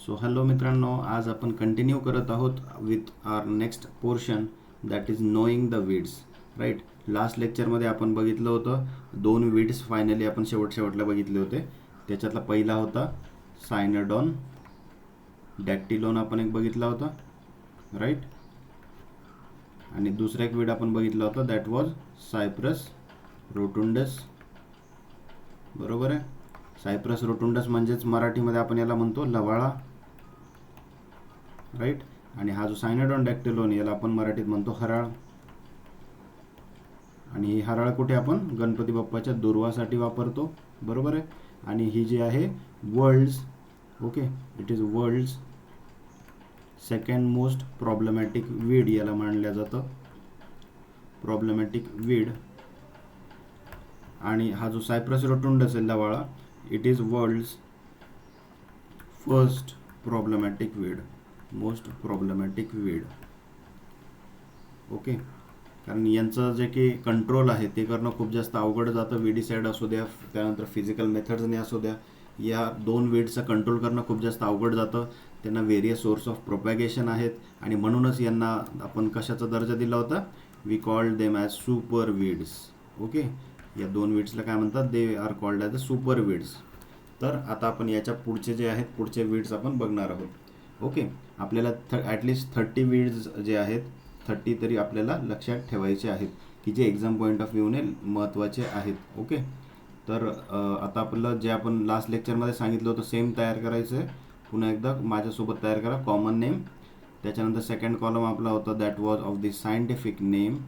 So hello मित्रांनो, आज आपण कंटिन्यू करत आहोत with our next portion that is knowing the weeds. Right, last लेक्चरमध्ये आपण बघितलं होतं 2 वीड्स फायनली आपण शेवटला बघितले होते. त्याच्यातला पहिला होता सायनोडॉन डॅक्टिलोन, आपण एक बघितला होता. राईट, आणि दुसरा एक वीड आपण बघितला होता दॅट वॉज सायप्रस रोटुंडस. बरोबर आहे. सायप्रस रोटुंडस म्हणजेच मराठीमध्ये आपण याला म्हणतो लवाळा. राईट, आणि हा जो सायनोडॉन डॅक्टिलोन याला आपण मराठीत म्हणतो हराळ. आणि ही हराळ कुठे आपण गणपती बाप्पाच्या दुर्वासाठी वापरतो. बरोबर आहे. आणि ही जी आहे world's, okay, it is world's second most problematic weed याला मानलं जातं, प्रॉब्लेमॅटिक वीड. आणि हा जो सायप्रस रोटुंडस आहे लवाळा, it is world's first problematic weed, most problematic weed. Okay, कारण यांचं जे की कंट्रोल आहे ते करणं खूप जास्त अवघड जातं. विडीसाईड असू द्या, त्यानंतर फिजिकल मेथड्सने असू द्या, या 2 वीडचं कंट्रोल करणं खूप जास्त अवघड जातं. त्यांना वेरियस सोर्स ऑफ प्रोपॅगेशन आहेत आणि म्हणूनच यांना आपण कशाचा दर्जा दिला होता, we called them as super weeds. Okay, या 2 वीड्सला काय म्हणतात, they are called as the super weeds. तर आता आपण याच्या पुढचे जे आहेत पुढचे वीड्स आपण बघणार आहोत. ओके, आपल्याला ॲटलिस्ट 30 वीड्स जे आहेत 30 तरी आपल्याला लक्षात ठेवायचे आहेत की जे एक्झाम पॉईंट ऑफ व्ह्यूने महत्त्वाचे आहेत. ओके, तर आता आपलं जे आपण लास्ट लेक्चरमध्ये सांगितलं होतं सेम तयार करायचं आहे. पुन्हा एकदा माझ्यासोबत तयार करा. कॉमन नेम, त्याच्यानंतर सेकंड कॉलम आपला होता that was of the scientific name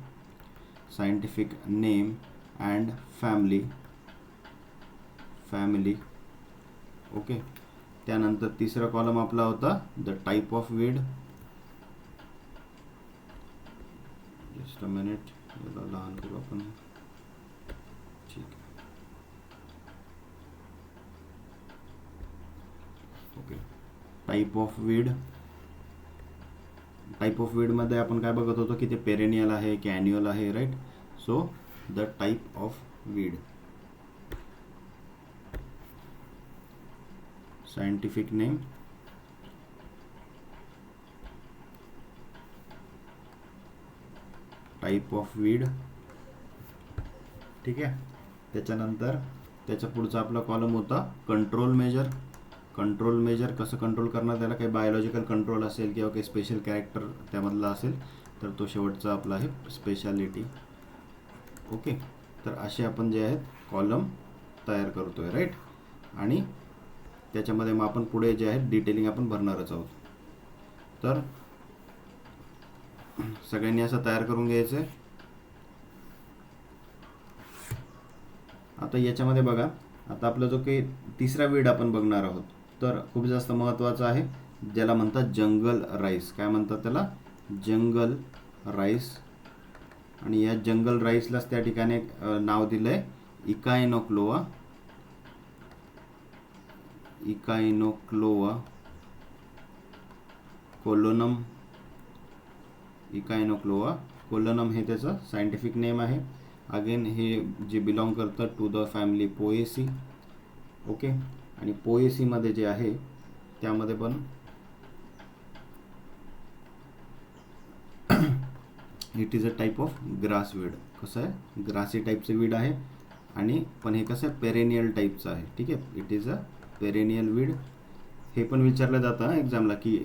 and family. Okay, त्यानंतर तिसरा कॉलम आपला होता the type of weed. Just a minute, याला लहान करू आपण. ठीक आहे. ओके, टाईप ऑफ वीडमध्ये आपण काय बघत होतो की ते पेरेनियल आहे की ॲन्युअल आहे. Right, so the type of weed, scientific name, type of weed. ठीक आहे. त्याच्यानंतर त्याच्या पुढचा आपला कॉलम होता कंट्रोल मेजर. कसं कंट्रोल करणार, त्याला काही बायोलॉजिकल कंट्रोल असेल किंवा काही स्पेशल कॅरेक्टर त्यामधला असेल तर तो शेवटचा आपला आहे स्पेशालिटी. ओके, तर असे आपण जे आहेत कॉलम तयार करतो आहे. राईट, आणि त्याच्यामध्ये मग आपण पुढे जे आहे डिटेलिंग आपण भरणारच आहोत. तर सगळ्यांनी असं तयार करून घ्यायचं आहे. आता याच्यामध्ये बघा, आता आपला जो काही तिसरा वीड आपण बघणार आहोत तर खूप जास्त महत्त्वाचा आहे, ज्याला म्हणतात जंगल राईस. काय म्हणतात त्याला, जंगल राईस. आणि या जंगल राईसलाच त्या ठिकाणी एक नाव दिलं आहे इकायनोक्लोआ कोलोनम हे त्याचं सायंटिफिक नेम आहे. अगेन हे जे बिलॉंग करतं to the family Poaceae. Okay, आणि पोएसीमध्ये जे आहे त्यामध्ये पण it is a type of grass weed. कसं आहे, ग्रासी टाईपचं वीड आहे आणि पण हे कसं आहे पेरेनियल टाईपचं आहे. ठीक आहे, it is a perennial weed. हे पण विचारलं जातं एक्झामला की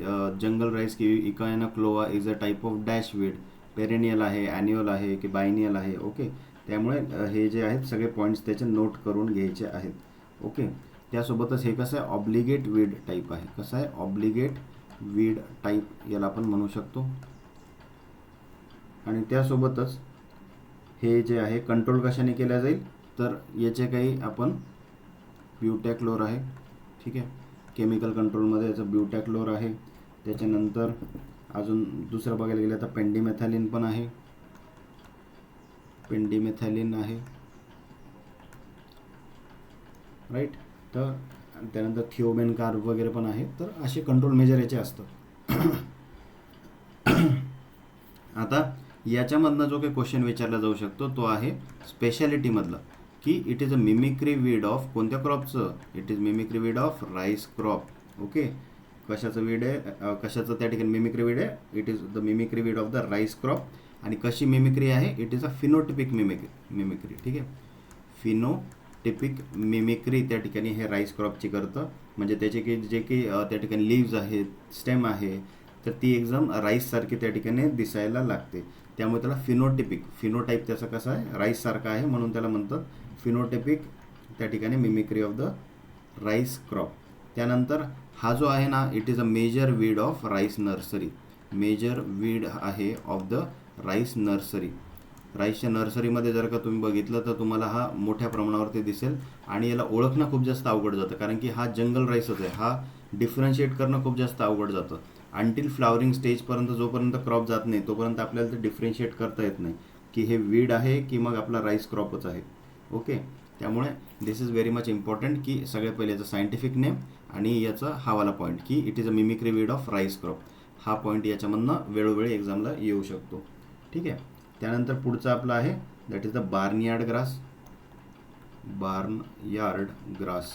जंगल राईस की Echinochloa is a type of dash weed, perennial आहे, ॲन्युअल आहे की बायनियल आहे. ओके, त्यामुळे हे जे आहेत सगळे पॉईंट्स त्याचे नोट करून घ्यायचे आहेत. ओके, त्यासोबतच हे कसं आहे ऑब्लिगेट वीड टाईप आहे. कसं आहे ऑब्लिगेट वीड टाईप याला आपण म्हणू शकतो. आणि त्यासोबतच हे जे आहे कंट्रोल कशाने केल्या जाईल तर याचे काही आपण ब्युटॅक्लोर आहे. ठीक आहे, केमिकल कंट्रोलमध्ये याचं ब्युटॅक्लोर आहे. त्याच्यानंतर अजून दुसरं बघायला गेलं तर पेंडिमेथॅलिन पण आहे, राईट. तर त्यानंतर थिओबेन कार्ब वगैरे पण आहे. तर असे कंट्रोल मेजर याचे असतात. आता याच्यामधनं जो काही क्वेश्चन विचारला जाऊ शकतो तो आहे स्पेशालिटीमधला, की it is a mimicry weed of कोणत्या क्रॉपचं, it is mimicry weed of rice crop. Okay, कशाचं वीड आहे, कशाचं त्या ठिकाणी मिमिक्री वीड आहे, it is the mimicry weed of the rice crop. आणि कशी मिमिक्री आहे, it is a phenotypic mimicry. ठीक आहे, फिनोटिपिक मिमिक्री त्या ठिकाणी हे राईस क्रॉपची करतं. म्हणजे त्याचे की जे की त्या ठिकाणी लीव्ज आहेत, स्टेम आहे, तर ती एकदम राईससारखी त्या ठिकाणी दिसायला लागते. त्यामुळे त्याला फिनोटाईप त्याचा कसा आहे, राईससारखा आहे, म्हणून त्याला म्हणतात फिनोटिपिक त्या ठिकाणी mimicry of the rice crop. त्यानंतर हा जो आहे ना, it is a major weed of rice nursery. Major weed आहे ऑफ द राईस नर्सरी. राईसच्या नर्सरीमध्ये जर का तुम्ही बघितलं तर तुम्हाला हा मोठ्या प्रमाणावरती दिसेल. आणि याला ओळखणं खूप जास्त अवघड जातं, कारण की हा जंगल राईसच आहे. हा डिफरन्शिएट करणं खूप जास्त अवघड जातं. अंटिल फ्लावरिंग स्टेजपर्यंत जोपर्यंत क्रॉप जात नाही तोपर्यंत आपल्याला ते डिफरन्शिएट करता येत नाही की हे वीड आहे की मग आपला राईस क्रॉपच आहे. ओके, त्यामुळे this is very much important की सगळ्यात पहिले याचं सायंटिफिक नेम आणि याचा हावाला पॉईंट की it is a mimicry weed of rice crop. हा पॉईंट याच्यामधनं वेळोवेळी एक्झामला येऊ शकतो. ठीक आहे, त्यानंतर पुढचा आपला आहे that is the barnyard grass. Barnyard grass.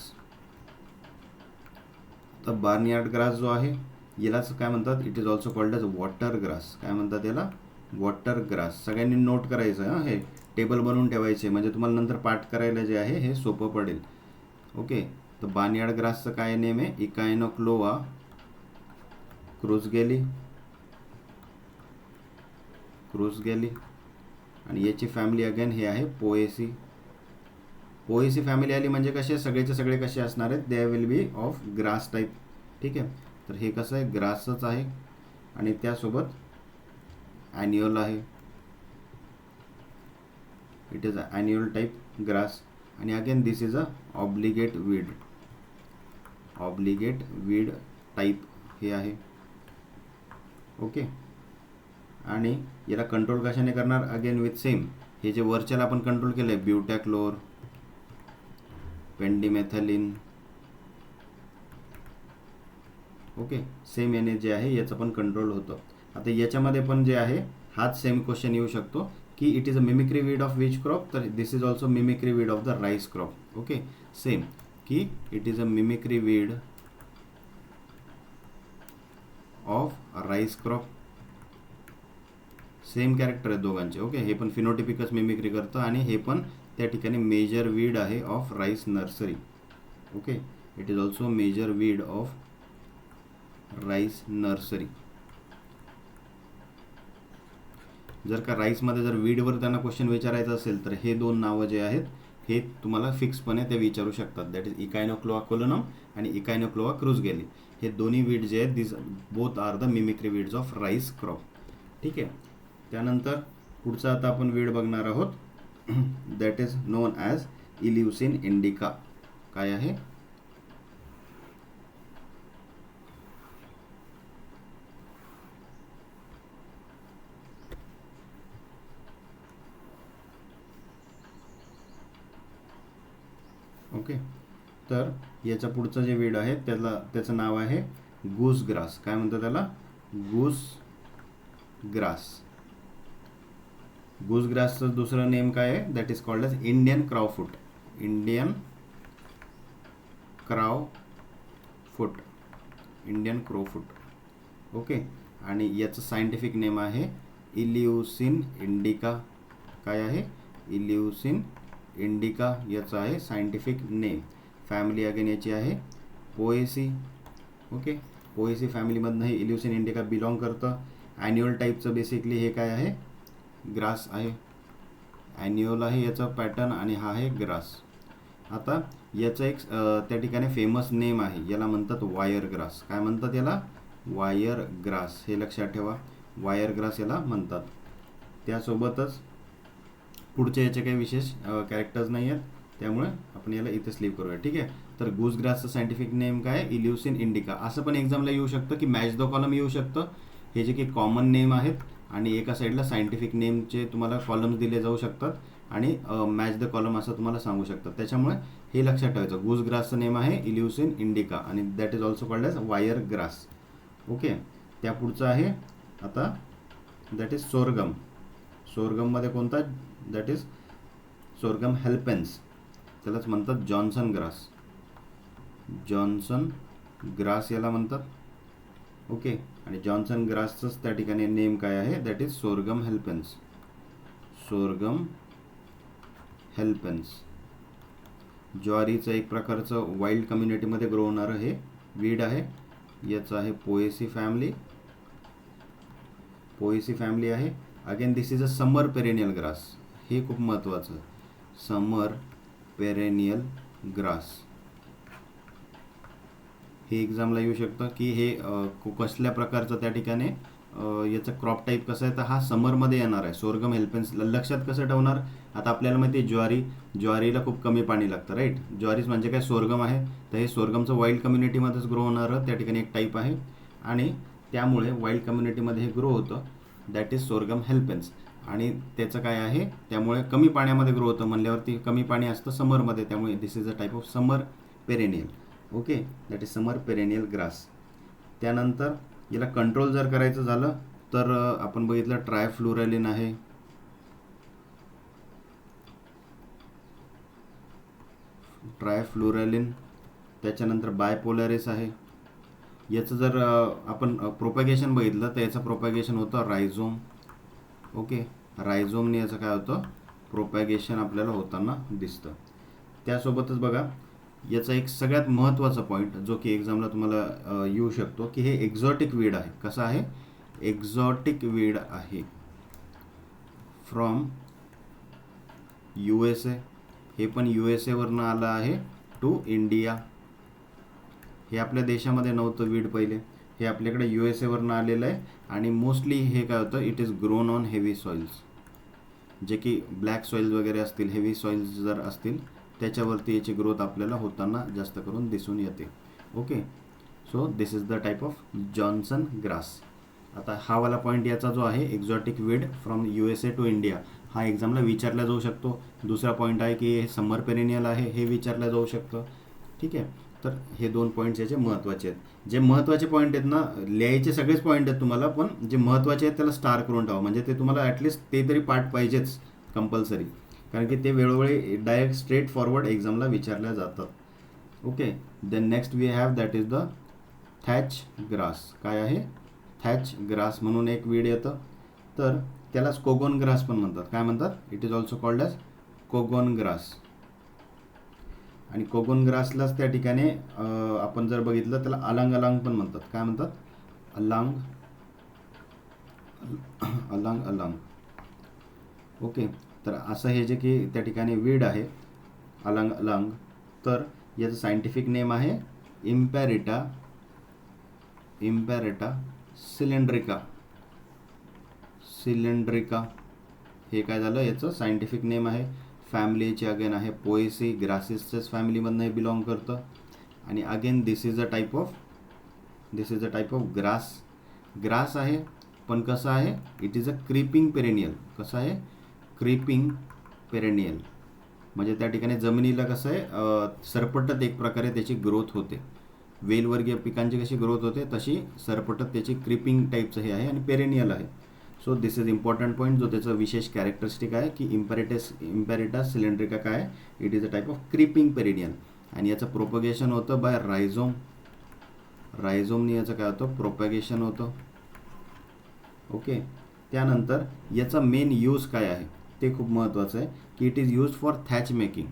तर बार्नयार्ड ग्रास जो आहे यालाच काय म्हणतात, it is also called as water grass. काय म्हणतात याला, वॉटर ग्रास. सगळ्यांनी नोट करायचं हां, हे टेबल बनवून ठेवायचे म्हणजे तुम्हाला नंतर पाठ करायला जे आहे हे सोपं पडेल. ओके, तर बार्नयार्ड ग्रासचं काय नेम आहे, इकायनोक्लोआ क्रुजगेली. आणि याची फॅमिली अगेन हे आहे पोएसी. पोएसी फॅमिली आली म्हणजे कसे सगळेचे सगळे कसे असणार आहेत, they will be of grass type. ठीक आहे, तर हे कसं आहे, ग्रासच आहे आणि त्यासोबत ॲन्युअल आहे. It is a annual type grass. आणि again this is a obligate weed type हे आहे. ओके, आणि याला कंट्रोल कशाने करणार, अगेन विथ सेम हे जे वरच्याला आपण कंट्रोल केलं आहे ब्युटॅक्लोर, पेंडिमेथॅलिन. ओके, सेम याने जे आहे याचं पण कंट्रोल होतं. आता याच्यामध्ये पण जे आहे हाच सेम क्वेश्चन येऊ शकतो की it is a mimicry weed of which crop, तर this is also mimicry weed of the rice crop. Okay, same की it is a mimicry weed of rice crop. Same character आहेत दोघांचे. Okay, हे पण फिनोटिपिकच mimicry करतं आणि हे पण त्या ठिकाणी मेजर वीड आहे of rice nursery. Okay, it is also major weed of rice nursery. जर का राईसमध्ये जर वीडवर त्यांना क्वेश्चन विचारायचं असेल तर हे दोन नावं जे आहेत हे तुम्हाला फिक्सपणे ते विचारू शकतात. दॅट इज इकायनोक्लोआ कोलोनम आणि इकायनोक्लोआ क्रुजगेली. हे दोन्ही वीड जे आहेत this both are the mimicry weeds of rice crop. ठीक आहे, त्यानंतर पुढचा आता आपण वीड बघणार आहोत that is known as Eleusine indica. काय आहे, ओके, तर याच्या पुढचं जे वीड आहे त्याचं नाव आहे गूस ग्रास. काय म्हणतात त्याला, गूस ग्रास. गूस ग्रासचं दुसरं नेम काय आहे, that is called as Indian crowfoot. Indian crowfoot. Okay, आणि याचं सायंटिफिक नेम आहे इल्युसिन इंडिका. काय आहे, इल्युसिन इंडिका याचं आहे सायंटिफिक नेम. फॅमिली अगेन याची आहे पोएसी. ओके, पोएसी फॅमिलीमधनं हे इल्युसिन इंडिका बिलॉंग करतं. ॲन्युअल टाईपचं बेसिकली हे काय आहे, ग्रास आहे. ॲन्युअल आहे याचं पॅटर्न आणि हा आहे ग्रास. आता याचं एक त्या ठिकाणी फेमस नेम आहे, याला म्हणतात वायर ग्रास. काय म्हणतात याला, वायर ग्रास. हे लक्षात ठेवा, वायर ग्रास याला म्हणतात. त्यासोबतच पुढचे याचे काही विशेष कॅरेक्टर्स नाही आहेत त्यामुळे आपण याला इथे स्लीप करूया. ठीक आहे, तर गूस ग्रासचं सायंटिफिक नेम काय, इल्युसिन इंडिका. असं पण एक्झामला येऊ शकतं की मॅच द कॉलम येऊ शकतं. हे जे काही कॉमन नेम आहेत आणि एका साईडला सायंटिफिक नेमचे तुम्हाला कॉलम्स दिले जाऊ शकतात आणि मॅच द कॉलम असं तुम्हाला सांगू शकतात. त्याच्यामुळे हे लक्षात ठेवायचं, गूस ग्रासचं नेम आहे इल्युसिन इंडिका आणि that is also called as wire grass. Okay, त्या पुढचं आहे आता दॅट इज सोरगम. सोरगममध्ये कोणता, दॅट इज सोरगम हेल्पेन्स. त्यालाच म्हणतात जॉन्सन ग्रास. जॉन्सन ग्रास याला म्हणतात. ओके. आणि जॉन्सन ग्रासचंच त्या ठिकाणी नेम काय आहे, दॅट इज सोरगम हेल्पेन्स. सोरगम हेल्पेन्स. ज्वारीचं एक प्रकारचं वाईल्ड कम्युनिटीमध्ये ग्रो होणारं हे वीड आहे. याचं आहे पोएसी फॅमिली. पोएसी फॅमिली आहे. Again this is a summer perennial grass. हे खूप महत्त्वाचं. समर पेरेनियल ग्रास हे एक्झामला येऊ शकतं की हे कसल्या प्रकारचं त्या ठिकाणी याचं क्रॉप टाईप कसं आहे, तर हा समरमध्ये येणार आहे. सोरगम हेल्पेन्स लक्षात कसं ठेवणार, आता आपल्याला माहिती आहे ज्वारीला खूप कमी पाणी लागतं, राईट. ज्वारीच म्हणजे काय, सोरगम आहे. तर हे सोरगमचं वाईल्ड कम्युनिटीमध्येच ग्रो होणारं त्या ठिकाणी एक टाईप आहे आणि त्यामुळे वाईल्ड कम्युनिटीमध्ये हे ग्रो होतं, दॅट इज सोरगम हेल्पेन्स. आणि त्याचं काय आहे, त्यामुळे कमी पाण्यामध्ये ग्रो होतं म्हणल्यावरती कमी पाणी असतं समरमध्ये, त्यामुळे this is a type of summer perennial. Okay, that is summer perennial grass. त्यानंतर याला कंट्रोल जर करायचं झालं तर आपण बघितलं ट्रायफ्लोरॅलिन आहे. ट्रायफ्लोरॅलिन. त्याच्यानंतर बायपोलॅरिस आहे. याचं जर आपण प्रोपॅगेशन बघितलं तर याचं प्रोपॅगेशन होतं रायझोम. ओके, रायझोमने याचं काय होतं, प्रोपॅगेशन आपल्याला होताना दिसतं. त्यासोबतच बघा याचा एक सगळ्यात महत्त्वाचा पॉईंट जो की एक्झामला तुम्हाला येऊ शकतो, की हे एक्झॉटिक वीड आहे. कसं आहे, एक्झॉटिक वीड आहे फ्रॉम USA. हे पण USA वरनं आलं आहे टू इंडिया. हे आपल्या देशामध्ये नव्हतं वीड पहिले, हे आपल्याकडे USA वरनं आलेलं आहे. आणि मोस्टली हे काय होतं, it is grown on heavy soils. जे की ब्लॅक सॉइल्स वगैरे असतील, हेवी सॉइल्स जर असतील त्याच्यावरती याची ग्रोथ आपल्याला होताना जास्त करून दिसून येते. Okay, so this is the type of Johnson grass. आता हा वाला पॉईंट याचा जो आहे, exotic weed from USA to India, हा एक्झामला विचारला जाऊ शकतो. दुसरा पॉईंट आहे की हे समर पेरेनियल आहे, हे विचारलं जाऊ शकतं. ठीक आहे, तर हे दोन पॉईंट्स याचे महत्त्वाचे आहेत. जे महत्त्वाचे पॉईंट आहेत ना, लिहायचे सगळेच पॉईंट आहेत तुम्हाला, पण जे महत्त्वाचे आहेत त्याला स्टार करून ठेवा, म्हणजे ते तुम्हाला ॲटलिस्ट ते तरी पार्ट पाहिजेच कंपल्सरी, कारण की ते वेळोवेळी डायरेक्ट स्ट्रेट फॉरवर्ड एक्झामला विचारल्या जातात. Okay, then next we have that is the thatch grass. काय आहे, थॅच ग्रास म्हणून एक वीड येतं, तर त्यालाच कोगोन ग्रास पण म्हणतात. काय म्हणतात, it is also called as cogon grass. आणि कोगोन ग्रासलाच त्या ठिकाणी आपण जर बघितलं त्याला अलांग अलांग पण म्हणतात. काय म्हणतात, अलांग अलांग अलांग. ओके, तर असं हे जे की त्या ठिकाणी वीड आहे अलांग अलांग, तर याचं सायंटिफिक नेम आहे इम्पॅरिटा सिलेंड्रिका. सिलेंड्रिका हे काय झालं, याचं सायंटिफिक नेम आहे. फॅमिलीचे अगेन आहे पोएसी ग्रासेसच्याच फॅमिलीमधनं हे बिलॉंग करतं. आणि again this is a type of grass आहे, पण कसं आहे, it is a creeping perennial. कसं आहे, क्रीपिंग पेरेनियल, म्हणजे त्या ठिकाणी जमिनीला कसं आहे सरपटत एक प्रकारे त्याची ग्रोथ होते. वेलवर्गीय पिकांची कशी ग्रोथ होते तशी सरपटत त्याची क्रीपिंग टाईपचं हे आहे आणि पेरेनियल आहे. So this is important point, जो त्याचं विशेष कॅरेक्टरिस्टिक आहे की इम्पॅरिटा सिलेंड्रिका काय, it is a type of creeping perennial. आणि याचं प्रोपगेशन होतं बाय रायझोमने याचं काय होतं, प्रोपॅगेशन होतं. ओके, त्यानंतर याचा मेन यूज काय आहे ते खूप महत्त्वाचं आहे, की it is use for thatch making.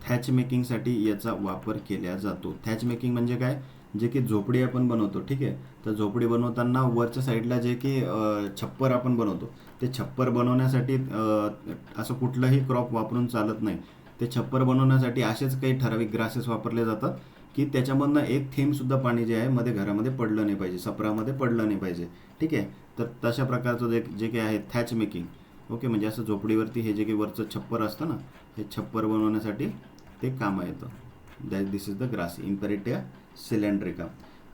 Thatch मेकिंगसाठी याचा वापर केला जातो. थॅच मेकिंग म्हणजे काय, जे की झोपडी आपण बनवतो. ठीक आहे, तर झोपडी बनवताना वरच्या साईडला जे की छप्पर आपण बनवतो, ते छप्पर बनवण्यासाठी असं कुठलंही क्रॉप वापरून चालत नाही. ते छप्पर बनवण्यासाठी असेच काही ठराविक ग्रासेस वापरले जातात की त्याच्यामधनं एक थेंबसुद्धा पाणी जे आहे मध्ये घरामध्ये पडलं नाही पाहिजे, सपरामध्ये पडलं नाही पाहिजे. ठीक आहे, तर तशा प्रकारचं जे काही आहे थॅच मेकिंग. ओके, म्हणजे असं झोपडीवरती हे जे काही वरचं छप्पर असतं ना, हे छप्पर बनवण्यासाठी ते कामं येतं. दिस इज द ग्रास इम्पॅरिटा सिलेंड्रिका.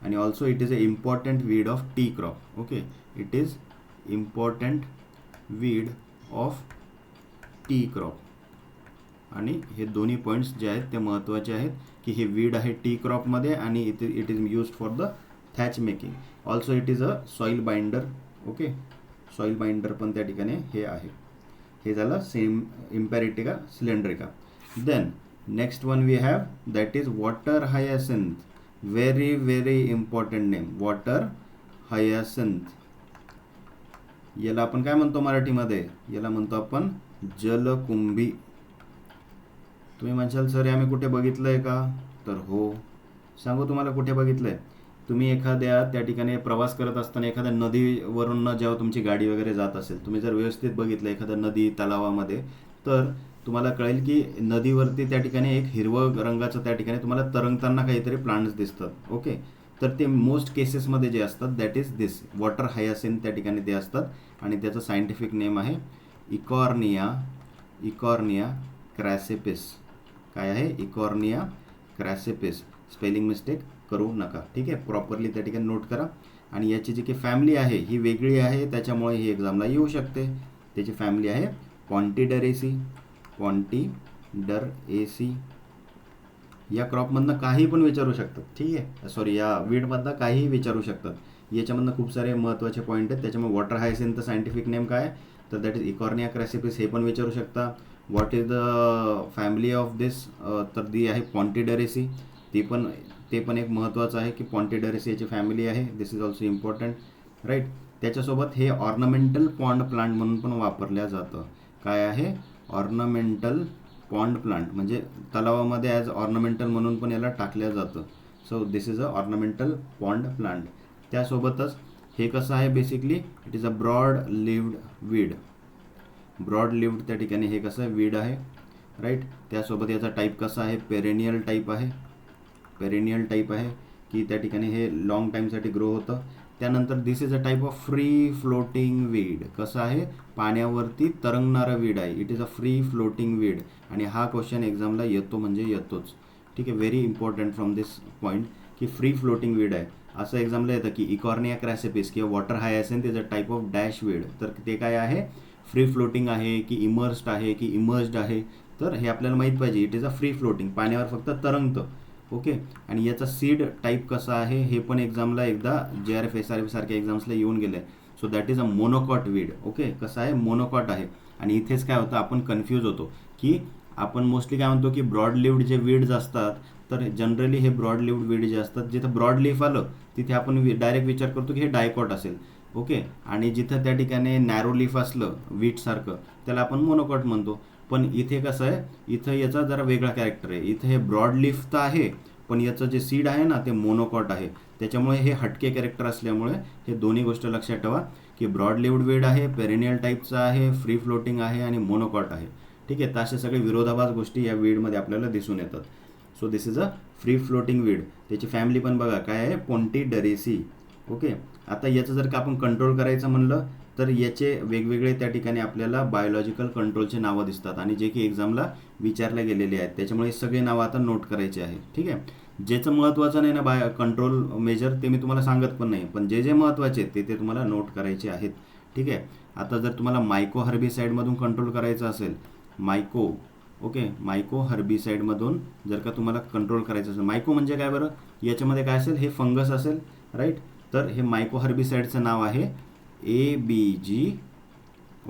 आणि also it is a important weed of T crop. Okay, it is important weed of T crop. आणि हे दोन्ही पॉईंट्स जे आहेत ते महत्त्वाचे आहेत, की हे वीड आहे टी क्रॉपमध्ये आणि it is used for the thatch making. Also it is a soil binder. Okay, soil binder पण त्या ठिकाणी हे आहे. हे झालं Imperata cylindrica. Then next one we have that is water hyacinth. Very very important name, water hyacinth. याला आपण काय म्हणतो मराठीमध्ये? याला म्हणतो आपण जलकुंभी. तुम्ही म्हणशाल सर हे आम्ही कुठे बघितलं आहे का? तर हो, सांगू तुम्हाला कुठे बघितलं आहे. तुम्ही एखाद्या त्या ठिकाणी प्रवास करत असताना एखाद्या नदीवरून जेव्हा तुमची गाडी वगैरे जात असेल, तुम्ही जर व्यवस्थित बघितलं एखाद्या नदी तलावामध्ये, तर तुम्हाला कळेल की नदीवरती त्या ठिकाणी एक हिरवं रंगाचं त्या ठिकाणी तुम्हाला तरंगताना काहीतरी प्लांट्स दिसतात. ओके, तर ते मोस्ट केसेसमध्ये जे असतात that is this water hyacinth त्या ठिकाणी ते असतात. आणि त्याचं सायंटिफिक नेम आहे इकॉर्निया क्रॅसेपिस. काय आहे? इकॉर्निया क्रॅसेपिस. स्पेलिंग मिस्टेक करू नका, ठीक आहे. प्रॉपरली त्या ठिकाणी नोट करा. आणि याची जी काही फॅमिली आहे ही वेगळी आहे, त्याच्यामुळे ही एक्झामला येऊ शकते. त्याची फॅमिली आहे पॉन्टिडरेसी. या क्रॉपमधनं काही पण विचारू शकतात, ठीक आहे. सॉरी, या वीडमधनं काहीही विचारू शकतात. याच्यामधनं खूप सारे महत्त्वाचे पॉईंट आहेत. त्याच्यामुळे वॉटर हायसिंथ सायंटिफिक नेम काय? तर दॅट इज इकॉर्निया क्रॅसेपिस. हे पण विचारू शकता. What is the family of this? तर दी आहे पॉन्टिडरेसी. ते पण एक महत्त्वाचं आहे की पॉन्टिडरेसी याची फॅमिली आहे. This is also important, right. त्याच्यासोबत हे ऑर्नामेंटल पॉन्ड प्लांट म्हणून पण वापरल्या जातं. काय आहे? ऑर्नामेंटल पॉन्ड प्लांट, म्हणजे तलावामध्ये ॲज ऑर्नामेंटल म्हणून पण याला टाकल्या जातं. So this is a ornamental pond plant. त्यासोबतच हे कसं आहे? Basically it is a broad leaved weed. Broad leaved त्या ठिकाणी हे कसं आहे? वीड आहे, राईट. त्यासोबत याचा टाईप कसा आहे? पेरेनियल टाईप आहे. की त्या ठिकाणी हे लॉंग टाईमसाठी ग्रो होतं. त्यानंतर this is a type of free floating weed. कसं आहे? पाण्यावरती तरंगणारं वीड आहे. It is a free floating weed. आणि हा क्वेश्चन एक्झामला येतो म्हणजे येतोच, ठीक आहे. Very important from this point की फ्री फ्लोटिंग वीड आहे. असं एक्झामला येतं की इकॉर्निया क्रॅसेपिस किंवा water hyacinth is a type of dash weed. तर ते काय आहे? फ्री फ्लोटिंग आहे की इमर्स्ड आहे की इमर्ज्ड आहे? तर हे आपल्याला माहीत पाहिजे. It is a free floating, पाण्यावर फक्त तरंगतं. ओके. आणि याचा सीड टाईप कसा आहे हे पण एक्झामला एकदा JRF SRF सारख्या एक्झाम्सला येऊन गेलं आहे. So that is a monocot weed. Okay, कसं आहे? मोनोकॉट आहे. आणि इथेच काय होतं? आपण कन्फ्यूज होतो की आपण मोस्टली काय म्हणतो की ब्रॉड लिव्ड जे वीड्स असतात, तर जनरली हे ब्रॉड लिव्ड वीड जे असतात, जिथं ब्रॉड लीफ आलं तिथे आपण डायरेक्ट विचार करतो की हे डायकॉट असेल. ओके. आणि जिथं त्या ठिकाणी नॅरो लीफ असलं वीटसारखं त्याला आपण मोनोकॉट म्हणतो. पण इथे कसं आहे? इथं याचा जरा वेगळा कॅरेक्टर आहे. इथं हे ब्रॉड लीफ तर आहे, पण याचं जे सीड आहे ना ते मोनोकॉट आहे. त्याच्यामुळे हे हटके कॅरेक्टर असल्यामुळे हे दोन्ही गोष्ट लक्षात ठेवा की ब्रॉड लिव्ड वीड आहे, पेरेनियल टाईपचा आहे, फ्री फ्लोटिंग आहे आणि मोनोकॉट आहे, ठीक आहे. तर अशा सगळे विरोधाभास गोष्टी या वीडमध्ये आपल्याला दिसून येतात. So this is a free floating weed. त्याची फॅमिली पण बघा काय आहे? पॉन्टिडरेसी. ओके. आता याचं जर का आपण कंट्रोल करायचं म्हणलं तर याचे वेगवेगळे त्या ठिकाणी आपल्याला बायोलॉजिकल कंट्रोलचे नावं दिसतात आणि जे की एक्झामला विचारले गेलेले आहेत. त्याच्यामुळे सगळे नावं आता नोट करायचे आहेत, ठीक आहे. ज्याचं महत्त्वाचं नाही ना कंट्रोल मेजर ते मी तुम्हाला सांगत पण नाही, पण जे महत्त्वाचे आहेत ते तुम्हाला नोट करायचे आहेत, ठीक आहे. आता जर तुम्हाला मायको हर्बिसाईडमधून कंट्रोल करायचं असेल, मायको हर्बिसाईडमधून जर का तुम्हाला कंट्रोल करायचं असेल, मायको म्हणजे काय बरं? याच्यामध्ये काय असेल? हे फंगस असेल, राईट. तर हे मायको हर्बिसाईडचं नाव आहे ABG.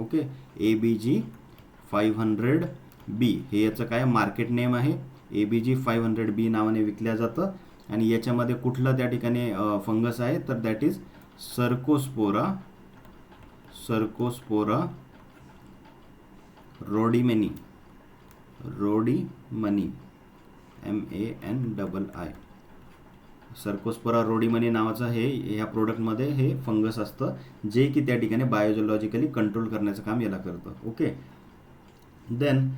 Okay, ABG 500B. हे याचं काय मार्केट नेम आहे? ABG 500B नावाने विकल्या जातं. आणि याच्यामध्ये कुठलं त्या ठिकाणी फंगस आहे? तर that is Cercospora rodmanii. MANII. Cercospora rodmanii नावाचं ह्या प्रोडक्टमध्ये हे फंगस असतं, जे की त्या ठिकाणी बायोलॉजिकली कंट्रोल करण्याचं काम याला करतं. ओके. देन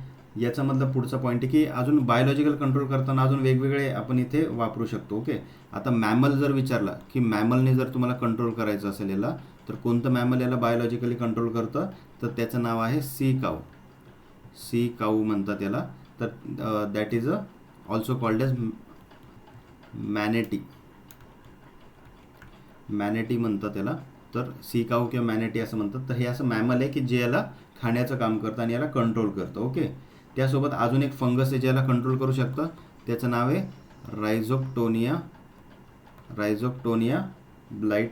याच्यामधला पुढचा पॉईंट आहे की अजून बायोलॉजिकल कंट्रोल करताना अजून वेगवेगळे आपण इथे वापरू शकतो. ओके. आता मॅमल जर विचारला की मॅमलने जर तुम्हाला कंट्रोल करायचं असेल याला, तर कोणतं मॅमल याला बायोलॉजिकली कंट्रोल करतं? तर त्याचं नाव आहे सी काऊ म्हणतात याला. तर that is also called as manatee म्हणतात याला. तर सी काऊ किंवा मॅनेटी असं म्हणतात. तर हे असं मॅमल आहे की जे याला खाण्याचं काम करतं आणि याला कंट्रोल करतं. ओके. त्यासोबत अजून एक फंगस आहे ज्याला कंट्रोल करू शकतं, त्याचं नाव आहे रायझोक्टोनिया ब्लाइट.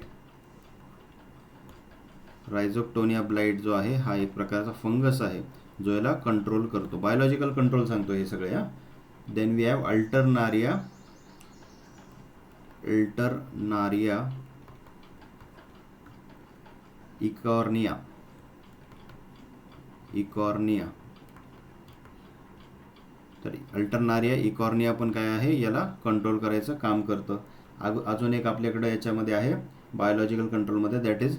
रायझोक्टोनिया ब्लाइट जो आहे हा एक प्रकारचा फंगस आहे जो याला कंट्रोल करतो. बायोलॉजिकल कंट्रोल सांगतो हे सगळे. Then we have alternaria alternaria Eichhornia तर अल्टरनारिया इकॉर्निया पण काय आहे, याला कंट्रोल करायचं काम करतं. अजून एक आपल्याकडे याच्यामध्ये आहे बायोलॉजिकल कंट्रोलमध्ये, दॅट इज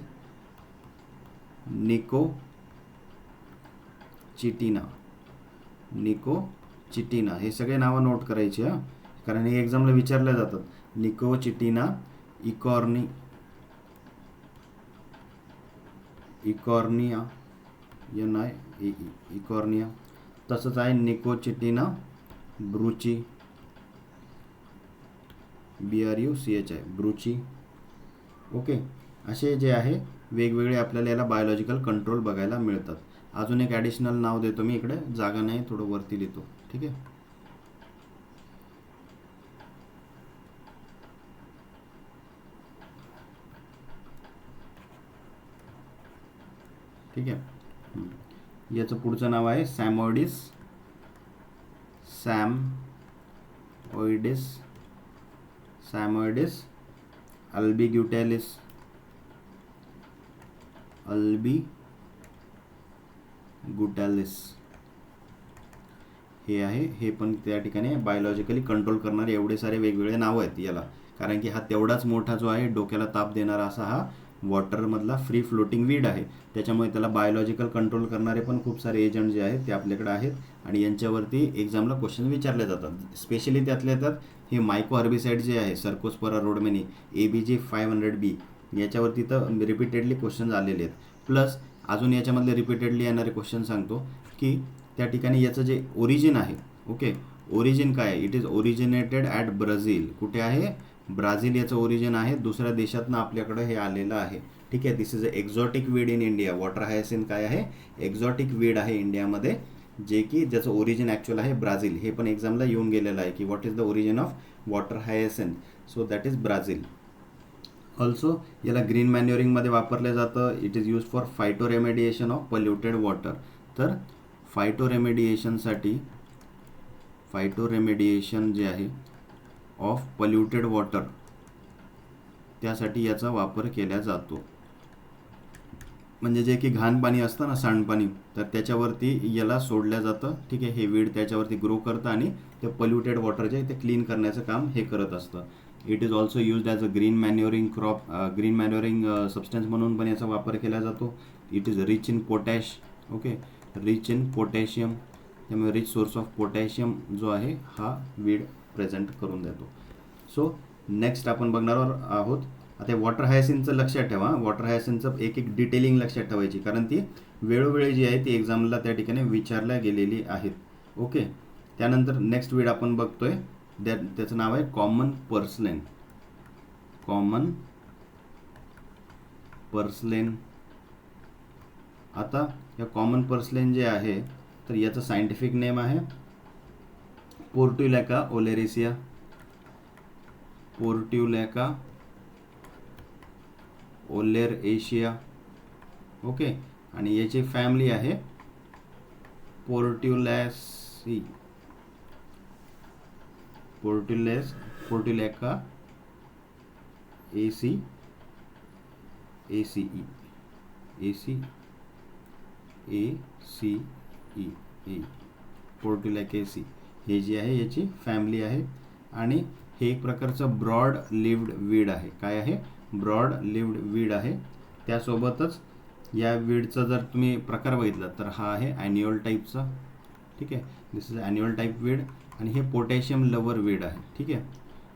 निकोचिटिना. हे सगळे नावं नोट करायची हां, कारण हे एक्झामला विचारले जातात. निकोचिटिना इकॉर्निया इकॉर्निया. तसंच आहे निकोचिटिना ब्रुची, BRUCH आहे ब्रुची. ओके, असे जे आहे वेगवेगळे आपल्याला याला बायोलॉजिकल कंट्रोल बघायला मिळतात. अजून एक ॲडिशनल नाव देतो मी, इकडे जागा नाही, थोडं वरती लिहितो. ठीक आहे, ठीक आहे. याचं पुढचं नाव आहे सॅमोइडिस अल्बिग्युटालिस हे आहे. हे पण त्या ठिकाणी बायोलॉजिकली कंट्रोल करणारे एवढे सारे वेगवेगळे नावं आहेत याला, कारण की हा तेवढाच मोठा जो आहे डोक्याला ताप देणारा असा हा वॉटरमधला फ्री फ्लोटिंग वीड आहे. त्याच्यामुळे त्याला बायोलॉजिकल कंट्रोल करणारे पण खूप सारे एजंट जे आहेत ते आपल्याकडे आहेत आणि यांच्यावरती एक्झामला क्वेश्चन विचारले जातात. स्पेशली त्यातल्या त्यात हे मायको हर्बिसाइड जे आहे सर्कोस्पोरा रोडमेनी ABG 500B, याच्यावरती तर रिपीटेडली क्वेश्चन आलेले आहेत. प्लस अजून याच्यामधले रिपीटेडली येणारे क्वेश्चन सांगतो की त्या ठिकाणी याचं जे ओरिजिन आहे, ओके, ओरिजिन काय आहे, it is originated at Brazil. कुठे आहे, ब्राझील याचं ओरिजिन आहे. दुसऱ्या देशातनं आपल्याकडं हे आलेलं आहे. ठीक आहे, this is a exotic weed in India. Water hyacinth काय आहे, एक्झॉटिक वीड आहे इंडियामध्ये, जे की ज्याचं ओरिजिन ॲक्च्युअल आहे ब्राझील. हे पण एक्झामला येऊन गेलेलं आहे की what is the origin of water hyacinth, so that is Brazil. Also याला ग्रीन मॅन्युरिंगमध्ये वापरलं जातं. It is use for phytoremediation of polluted water. तर फायटोरेमेडिएशन जे आहे ऑफ पोल्युटेड वॉटर, त्यासाठी याचा वापर केला जातो. म्हणजे जे की घाण पाणी असतं ना, सांडपाणी, तर त्याच्यावरती याला सोडलं जातं. ठीक आहे, हे वीड त्याच्यावरती ग्रो करतं आणि ते पोल्युटेड वॉटर जे आहे ते क्लीन करण्याचं काम हे करत असतं. It is also used as a green मॅन्युरिंग substance म्हणून पण याचा वापर केला जातो. It is rich in potash, okay, rich in potassium. त्यामुळे रिच सोर्स ऑफ पोटॅशियम जो आहे हा वीड प्रेझेंट करून देतो. सो नेक्स्ट आपण बघणार आहोत आता वॉटर हायसिंथचं लक्षात ठेवा. वॉटर हायसिंथचं एक डिटेलिंग लक्षात ठेवायची, कारण ती वेळोवेळी जी आहे ती एक्झामला त्या ठिकाणी विचारल्या गेलेली आहेत. ओके, त्यानंतर नेक्स्ट वीड आपण बघतोय, त्याचं नाव आहे कॉमन पर्सलेन. आता या कॉमन पर्सलेन जे आहे तर याचं सायंटिफिक नेम आहे पोर्ट्युलॅका ओलेरेशिया. ओके, आणि याची फॅमिली आहे पोर्ट्युलॅका ACE. पोर्ट्युलॅकेसी हे जी आहे याची फॅमिली आहे आणि हे एक प्रकारचं ब्रॉड लिव्ड वीड आहे. काय आहे, ब्रॉड लिव्ड वीड आहे. त्यासोबतच या वीडचा जर तुम्ही प्रकार बघितला तर हा आहे ॲन्युअल टाईपचा. ठीक आहे, this is annual type weed आणि हे पोटॅशियम लवर वीड आहे. ठीक आहे,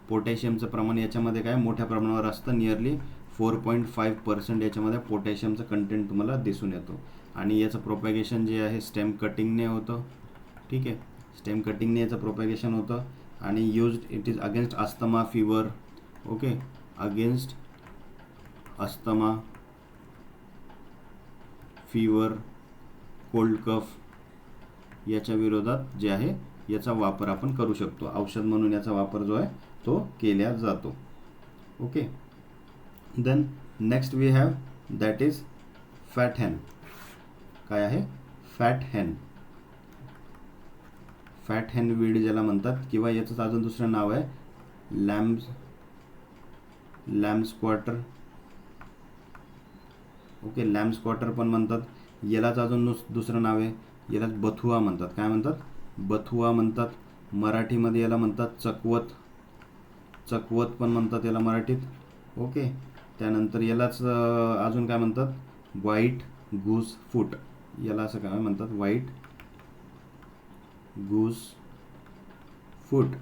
पोटॅशियमचं प्रमाण याच्यामध्ये काय मोठ्या प्रमाणावर असतं, नियरली 4.5% याच्यामध्ये पोटॅशियमचं कंटेंट तुम्हाला दिसून येतो. आणि याचं प्रोपॅगेशन जे आहे स्टेम कटिंगने होतं. ठीक आहे, स्टेम कटिंगने याचं प्रोपॅगेशन होतं आणि used it is against asthma fever. Okay, against asthma fever, cold कफ याच्या विरोधात जे आहे याचा वापर आपण करू शकतो. औषध म्हणून याचा वापर जो आहे तो केला जातो. Okay, then next we have that is fat hen. काय आहे, फॅट हेन वीड ज्याला म्हणतात, किंवा याचं अजून दुसरं नाव आहे lamps quarter. Okay, lamps quarter पण म्हणतात. यालाच अजून दुसरं नाव आहे, यालाच बथुआ म्हणतात. काय म्हणतात? बथुआ म्हणतात. मराठीमध्ये याला म्हणतात चकवत. चकवत पण म्हणतात याला मराठीत. ओके, त्यानंतर यालाच अजून काय म्हणतात? व्हाईट गूस फूट. याला असं काय म्हणतात? व्हाईट गूस फूट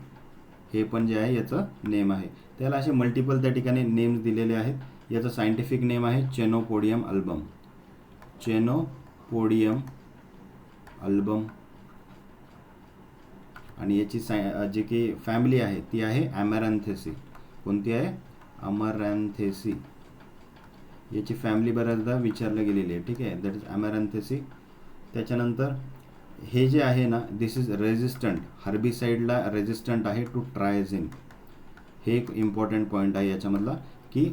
हे पण जे आहे याचं नेम आहे. त्याला असे मल्टिपल त्या ठिकाणी नेम्स दिलेले आहेत. याचं सायंटिफिक नेम आहे चेनोपोडियम अल्बम. Chenopodium album. आणि याची जी की फॅमिली आहे ती आहे ॲमॅरॅन्थेसी. कोणती आहे? अमरॅन्थेसी. याची फॅमिली बऱ्याचदा विचारली गेलेली आहे. ठीक आहे, दॅट इज अमॅरॅन्थेसी. त्याच्यानंतर हे जे आहे ना, दिस इज रेजिस्टंट, हर्बिसाइडला रेजिस्टंट आहे टू ट्रायझिन. हे एक इम्पॉर्टंट पॉईंट आहे याच्यामधला, की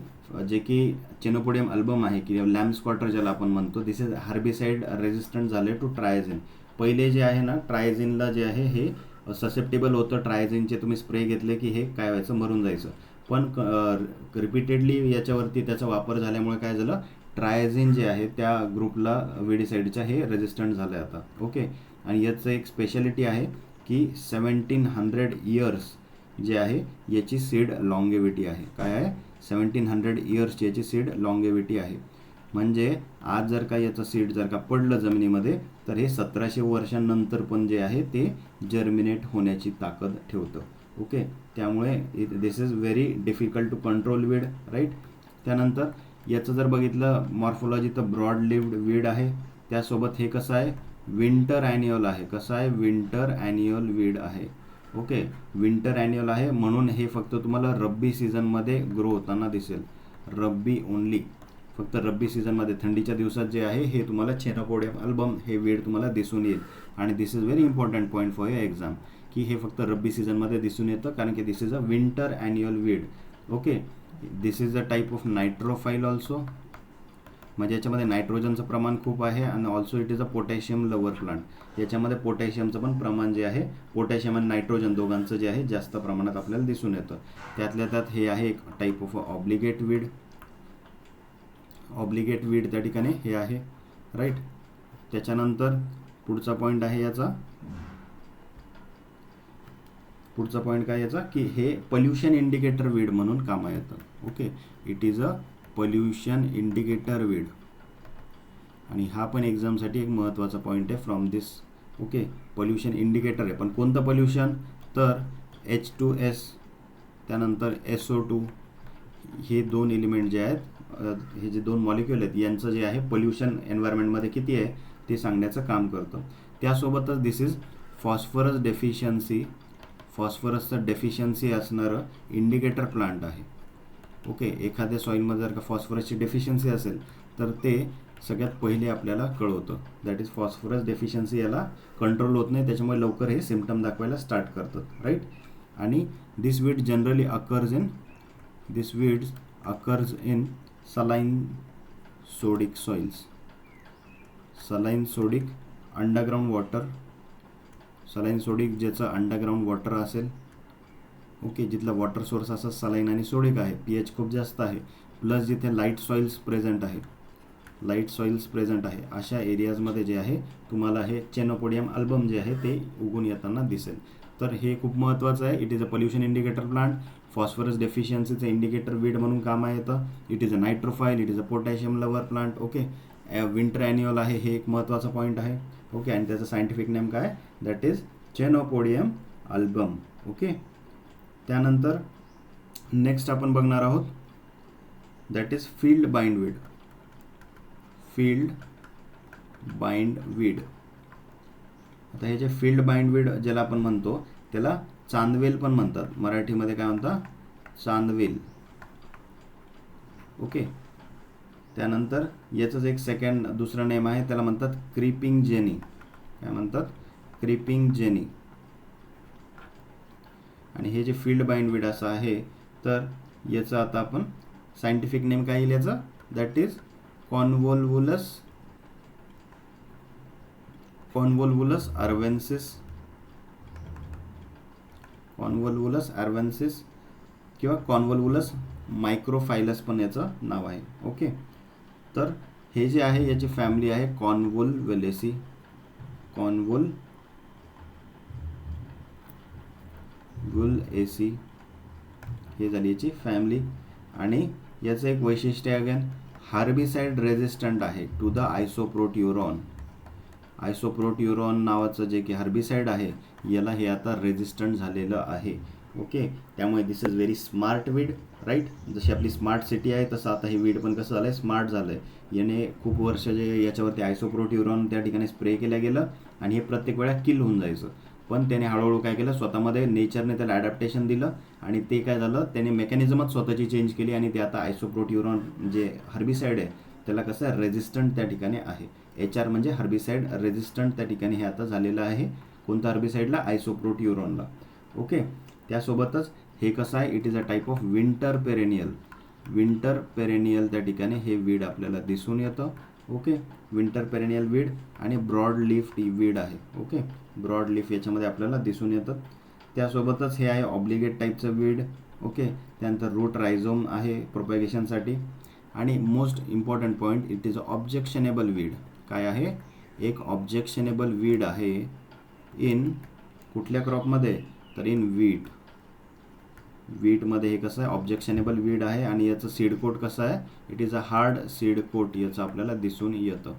जे की चेनोपोडियम अल्बम आहे की लॅम्स क्वार्टर ज्याला आपण म्हणतो, दिस इज हर्बिसाइड रेजिस्टंट झाले टू ट्रायझिन. पहिले जे आहे ना, ट्रायझिनला जे आहे हे ससेप्टेबल होतं. ट्रायझिनचे तुम्ही स्प्रे घेतले की हे काय व्हायचं? मरून जायचं. पण रिपीटेडली याच्यावरती त्याचा वापर झाल्यामुळे काय झालं? ट्रायझिन जे आहे त्या ग्रुपला विडीसाईडच्या हे रेजिस्टंट झालं आहे आता. ओके, आणि याचं एक स्पेशालिटी आहे की 1700 इयर्स जे आहे याची सीड लॉंगेविटी आहे. काय आहे? 1700 इयर्सची याची सीड लॉंगेविटी आहे. म्हणजे आज जर का याचं सीड जर का पडलं जमिनीमध्ये तर हे 1700 वर्षांनंतर पण जे आहे ते जर्मिनेट होण्याची ताकद ठेवतं. ओके, त्यामुळे this is very difficult to control weed, right. त्यानंतर याचं जर बघितलं मॉर्फोलॉजी तर ब्रॉड लिव्ड वीड आहे. त्यासोबत हे कसं आहे? विंटर ॲन्युअल आहे. कसं आहे? विंटर ॲन्युअल वीड आहे. ओके, विंटर ॲन्युअल आहे म्हणून हे फक्त तुम्हाला रब्बी सीझनमध्ये ग्रो होताना दिसेल. रब्बी ओनली, फक्त रब्बी सीझनमध्ये, थंडीच्या दिवसात जे आहे हे तुम्हाला चेनोपोडियम अल्बम हे वीड तुम्हाला दिसून येईल. आणि this is very important point for your exam, की हे फक्त रब्बी सीझनमध्ये दिसून येतं, कारण की this is a winter annual weed. Okay, this is a type of nitrophile also. म्हणजे याच्यामध्ये नायट्रोजनचं प्रमाण खूप आहे आणि also it is a potassium lover plant. याच्यामध्ये पोटॅशियमचं पण प्रमाण जे आहे, पोटॅशियम आणि नायट्रोजन दोघांचं जे आहे जास्त प्रमाणात आपल्याला दिसून येतं. त्यातल्या त्यात हे आहे एक type of obligate weed. Obligate weed त्या ठिकाणी हे आहे, राईट. त्याच्यानंतर पुढचा पॉईंट आहे याचा, पुढचा पॉईंट काय याचा, की हे पोल्युशन इंडिकेटर वीड म्हणून कामा येतं. Okay, it is a pollution indicator weed. आणि हा पण एक्झामसाठी एक महत्त्वाचा पॉईंट आहे from this. Okay, pollution indicator आहे, पण कोणतं पोल्युशन? तर H2S त्यानंतर SO2 हे दोन एलिमेंट जे आहेत, हे जे दोन मॉलिक्युल आहेत यांचं जे आहे पोल्युशन एन्व्हायरमेंटमध्ये किती आहे ते सांगण्याचं काम करतं. त्यासोबतच दिस इज फॉस्फरस डेफिशियन्सी. फॉस्फरसचं डेफिशियन्सी असणारं इंडिकेटर प्लांट आहे. ओके, एखाद्या सॉईलमध्ये जर का फॉस्फरसची डेफिशियन्सी असेल तर ते सगळ्यात पहिले आपल्याला कळवतं. That is phosphorus deficiency. याला कंट्रोल होत नाही, त्याच्यामुळे लवकर हे सिम्पटम दाखवायला स्टार्ट करतात, राईट. आणि this weed generally occurs in saline sodic soils. Saline sodic underground water. Saline sodic ज्याचं अंडरग्राउंड वॉटर असेल, ओके, जिथला वॉटर सोर्स असा सलाइन आणि सोडिक आहे, pH खूप जास्त आहे, प्लस जिथे लाईट सॉइल्स प्रेझेंट आहे, अशा एरियाजमध्ये जे आहे तुम्हाला हे चेनोपोडियम अल्बम जे आहे ते उगून येताना दिसेल. तर हे खूप महत्त्वाचं आहे. It is a pollution indicator plant. Phosphorus डेफिशियन्सीचं इंडिकेटर वीड म्हणून कामा येतं. It is a nitrophile. It is a potassium lover plant. Okay, winter annual आहे, हे एक महत्त्वाचा पॉईंट आहे. ओके, आणि त्याचं सायंटिफिक नेम काय? That is Chenopodium album. Okay, त्यानंतर नेक्स्ट आपण बघणार आहोत that is field bindweed. Field bindweed. आता हे जे फील्ड बाइंड वीड ज्याला आपण म्हणतो त्याला चांदवेल पण म्हणतात. मराठीमध्ये काय म्हणतात? चांदवेल. ओके, त्यानंतर याचंच एक दुसरं नेम आहे, त्याला म्हणतात क्रीपिंग जेनी. काय म्हणतात? Creeping jenny. आणि हे जे फील्ड बाइंड वीड असं आहे तर याचं आता आपण सायंटिफिक नेम काय येईल याचं? दॅट इज कॉन्व्होल्वुलस अर्वेन्सिस किंवा कॉन्व्होल्वुलस मायक्रोफायलस पण याचं नाव आहे. ओके, तर हे जे आहे याची फॅमिली आहे कॉन्व्होल्वेलेसी. कॉन्व्होल्वेलेसी हे झाली याची फॅमिली. आणि याचं एक वैशिष्ट्य आहे अगेन, हार्बिसाइड रेझिस्टंट आहे टू द आयसोप्रोट्युरॉन. आयसोप्रोट्युरॉन नावाचं जे की हर्बिसाइड आहे याला हे आता रेझिस्टंट झालेलं आहे. ओके, त्यामुळे this is very smart weed, right. जशी आपली स्मार्ट सिटी आहे तसं आता हे वीड पण कसं झालं आहे, स्मार्ट झालं आहे. याने खूप वर्ष जे याच्यावरती आयसोप्रोट्युरॉन त्या ठिकाणी स्प्रे केलं गेलं आणि हे प्रत्येक वेळा किल होऊन जायचं. पण त्याने हळूहळू काय केलं, स्वतःमध्ये नेचरने त्याला ॲडॅप्टेशन दिलं आणि ते काय झालं, त्याने मेकॅनिझमच स्वतःची चेंज केली आणि ते आता आयसोप्रोट्युरॉन जे हर्बिसाइड आहे त्याला कसं आहे, रेझिस्टंट त्या ठिकाणी आहे. HR म्हणजे हर्बिसाइड रेझिस्टंट त्या ठिकाणी हे आता झालेलं आहे. कोणत्या हर्बिसाइडला, आयसोप्रोट्युरॉनला. ओके, त्यासोबतच हे कसं आहे, it is a type of winter perennial. Winter perennial त्या ठिकाणी हे वीड आपल्याला दिसून येतं. ओके, विंटर पेरेनियल वीड आणि ब्रॉड लीफ वीड आहे. ओके, ब्रॉड लीफ याच्यामध्ये आपल्याला दिसून येतं. त्यासोबतच हे आहे ऑब्लिगेट टाईपचं वीड. ओके, त्यानंतर रूट रायझोम आहे प्रोपॅगेशनसाठी. आणि most important point, it is a objectionable weed. काय आहे, एक ऑब्जेक्शनेबल वीड आहे इन कुठल्या क्रॉपमध्ये, तर इन वीट. वीटमध्ये हे कसं आहे, ऑब्जेक्शनेबल वीड आहे आणि याचं सीड कोट कसं आहे, it is a hard seed coat याचं आपल्याला दिसून येतं.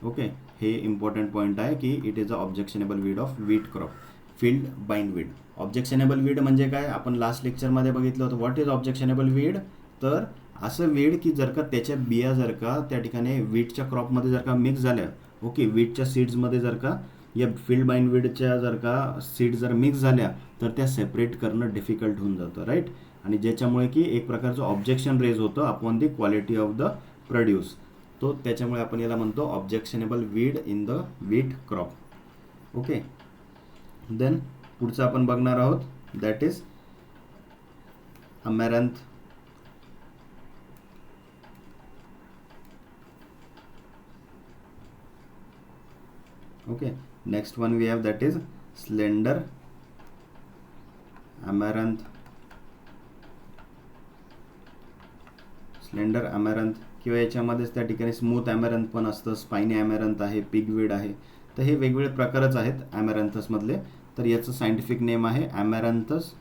ओके, हे इम्पॉर्टंट पॉईंट आहे की it is a objectionable weed of wheat crop. Field bind weed. Objectionable weed म्हणजे काय, आपण लास्ट लेक्चरमध्ये बघितलं होतं. व्हॉट इज ऑब्जेक्शनेबल वीड, तर असं वीड की जर का त्याच्या बिया जर का त्या ठिकाणी वीटच्या क्रॉपमध्ये जर का मिक्स झाल्या, ओके, वीटच्या सीड्समध्ये जर का या फील्ड बाइंड वीडच्या जर का सीड जर मिक्स झाल्या तर त्या सेपरेट करणं डिफिकल्ट होऊन जातं, राईट. आणि ज्याच्यामुळे की एक प्रकारचं ऑब्जेक्शन रेज होतं upon the quality of the produce. तो त्याच्यामुळे आपण याला म्हणतो objectionable weed in the wheat crop. Okay, then पुढचं आपण बघणार आहोत, that is amaranth. Okay, next one we have, that is slender amaranth. Slender amaranth किंवा याच्यामध्येच त्या ठिकाणी स्मूथ अमॅरंथ पण असतं, स्पायनी अमॅरंथ आहे, पिगवीड आहे. तर हे वेगवेगळे प्रकारच आहेत अमॅरंथसमधले. तर याचं सायंटिफिक नेम आहे अमॅरंथस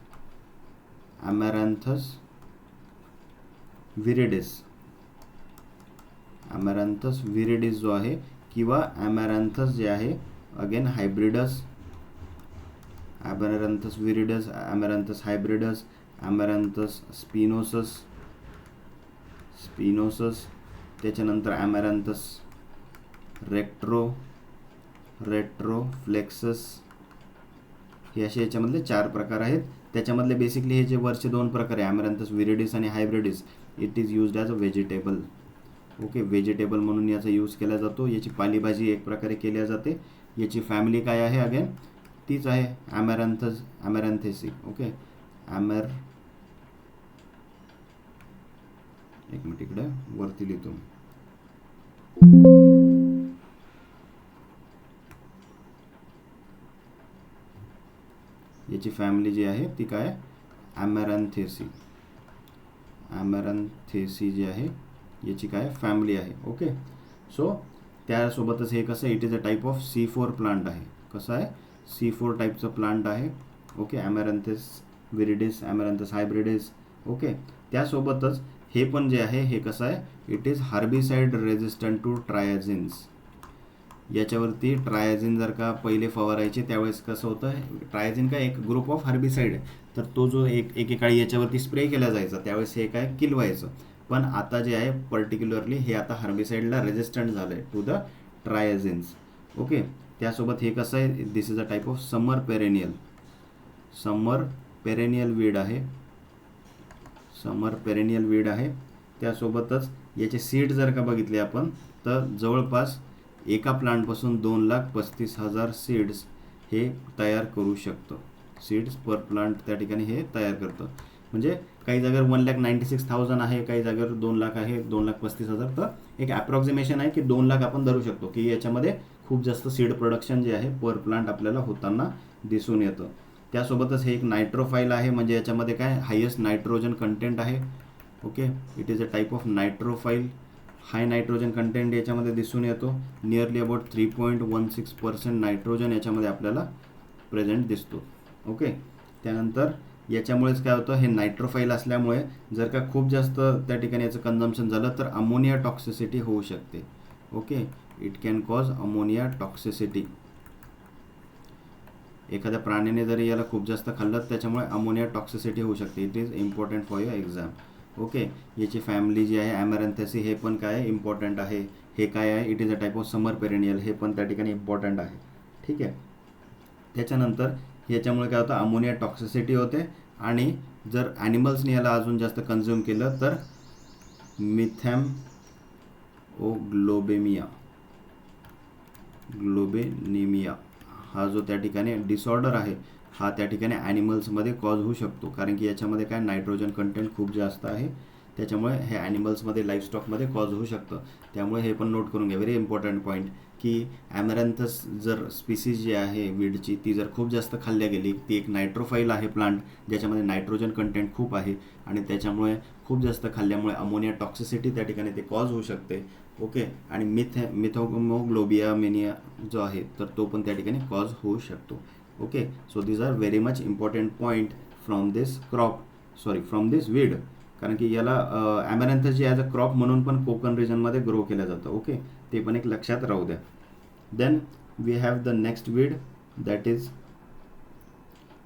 विरिडिस. अमॅरंथस विरिडिस जो आहे किंवा अमॅरंथस जे आहे अगेन हायब्रिडस, अमॅरंथस विरिडस, अमॅरंथस हायब्रिडस, अमॅरंथस स्पिनोसस, त्याच्यानंतर अमॅरंथस रेट्रोफ्लेक्सस. हे असे याच्यामधले 4 प्रकार आहेत. त्याच्यामधले बेसिकली हे जे वरचे 2 प्रकार आहे अमॅरंथस विरिडिस आणि hybridus, it is used as a vegetable. Okay, vegetable म्हणून याचा यूज केला जातो. याची पालेभाजी एक प्रकारे केल्या जाते. याची फॅमिली काय आहे अगेन, तीच आहे अमॅरंथेसी. ओके, एक मिनिट इकडे वरती लिहितो. याची फॅमिली जी आहे ती काय, अमॅरंथेसी जी आहे याची काय फॅमिली आहे. ओके, सो त्यासोबतच हे कसं, it is a type of C4 plant आहे. कसं आहे, C4 टाईपचं प्लांट आहे. ओके, अमॅरंथस विरिडिस, अमॅरंथस हायब्रिडिस. ओके, त्यासोबतच हे पण जे आहे हे कसं आहे, it is herbicide resistant to triazines. याच्यावरती ट्रायझिन जर का पहिले फवारायचे त्यावेळेस कसं होतं, ट्रायझिन काय एक ग्रुप ऑफ हार्बिसाइड आहे. तर तो जो एकेकाळी याच्यावरती स्प्रे केला जायचा त्यावेळेस हे काय किल व्हायचं. पण आता जे आहे पर्टिक्युलरली हे आता हार्बिसाइडला रेझिस्टंट झालं आहे टू द ट्रायझिन्स. ओके, त्यासोबत हे कसं आहे, this is a type of summer perennial weed आहे. त्यासोबतच याचे सीड जर का बघितले आपण तर जवळपास एका प्लांटपासून 2,35,000 सीड्स हे तयार करू शकतं. सीड्स पर प्लांट त्या ठिकाणी हे तयार करतं. म्हणजे काही जागेवर 1,96,000 आहे, काही जागेवर 2,00,000 आहे, 2,35,000. तर एक ॲप्रॉक्सिमेशन आहे की 2,00,000 आपण धरू शकतो की याच्यामध्ये खूप जास्त सीड प्रोडक्शन जे आहे पर प्लांट आपल्याला होताना दिसून येतं. त्यासोबतच हे एक नायट्रोफाईल आहे, म्हणजे याच्यामध्ये काय हायेस्ट नायट्रोजन कंटेंट आहे. Okay. It is a type of nitrophile. High nitrogen content याच्यामध्ये दिसून येतो. नियरली अबाउट 3.16% नायट्रोजन याच्यामध्ये आपल्याला प्रेझेंट दिसतो. ओके. त्यानंतर याच्यामुळेच काय होतं, हे नायट्रोफाईल असल्यामुळे जर का खूप जास्त त्या ठिकाणी याचं कन्झम्पशन झालं तर अमोनिया टॉक्सिसिटी होऊ शकते. Okay. It can cause ammonia toxicity. एखाद्या प्राण्याने जरी याला खूप जास्त खाल्लं त्याच्यामुळे अमोनिया टॉक्सिसिटी होऊ शकते. It is important for your exam. Okay. याची फॅमिली जी आहे ॲमॅरॅन्थेसी, हे पण काय आहे, इम्पॉर्टंट आहे. हे काय आहे, it is a type of summer perennial, हे पण त्या ठिकाणी इम्पॉर्टंट आहे. ठीक आहे. त्याच्यानंतर याच्यामुळे काय होतं, अमोनिया टॉक्सिसिटी होते. आणि जर ॲनिमल्सने याला अजून जास्त कन्झ्युम केलं तर ग्लोबेनिमिया हा जो त्या ठिकाणी डिसऑर्डर आहे, हा त्या ठिकाणी ॲनिमल्समध्ये कॉज होऊ शकतो. कारण की याच्यामध्ये काय, नायट्रोजन कंटेंट खूप जास्त आहे. त्याच्यामुळे हे ॲनिमल्समध्ये, लाईफस्टॉकमध्ये कॉज होऊ शकतं. त्यामुळे हे पण नोट करून घ्या. व्हेरी इम्पॉर्टंट पॉईंट की ॲमॅरॅन्थस जर स्पीसीज जी आहे वीडची, ती जर खूप जास्त खाल्ल्या गेली, ती एक नायट्रोफाईल आहे प्लांट, ज्याच्यामध्ये नायट्रोजन कंटेंट खूप आहे. आणि त्याच्यामुळे खूप जास्त खाल्ल्यामुळे अमोनिया टॉक्सिसिटी त्या ठिकाणी ते कॉज होऊ शकते. ओके. आणि मिथोग्लोबियामिनिया जो आहे तर तो पण त्या ठिकाणी कॉज होऊ शकतो. Okay. So these are very much important point from this from this weed. कारण की याला ॲमॅरॅन्थस ॲज अ क्रॉप म्हणून पण कोकण रिजनमध्ये ग्रो केलं जातं. ओके. ते पण एक लक्षात राहू द्या. Then we have the next weed, that is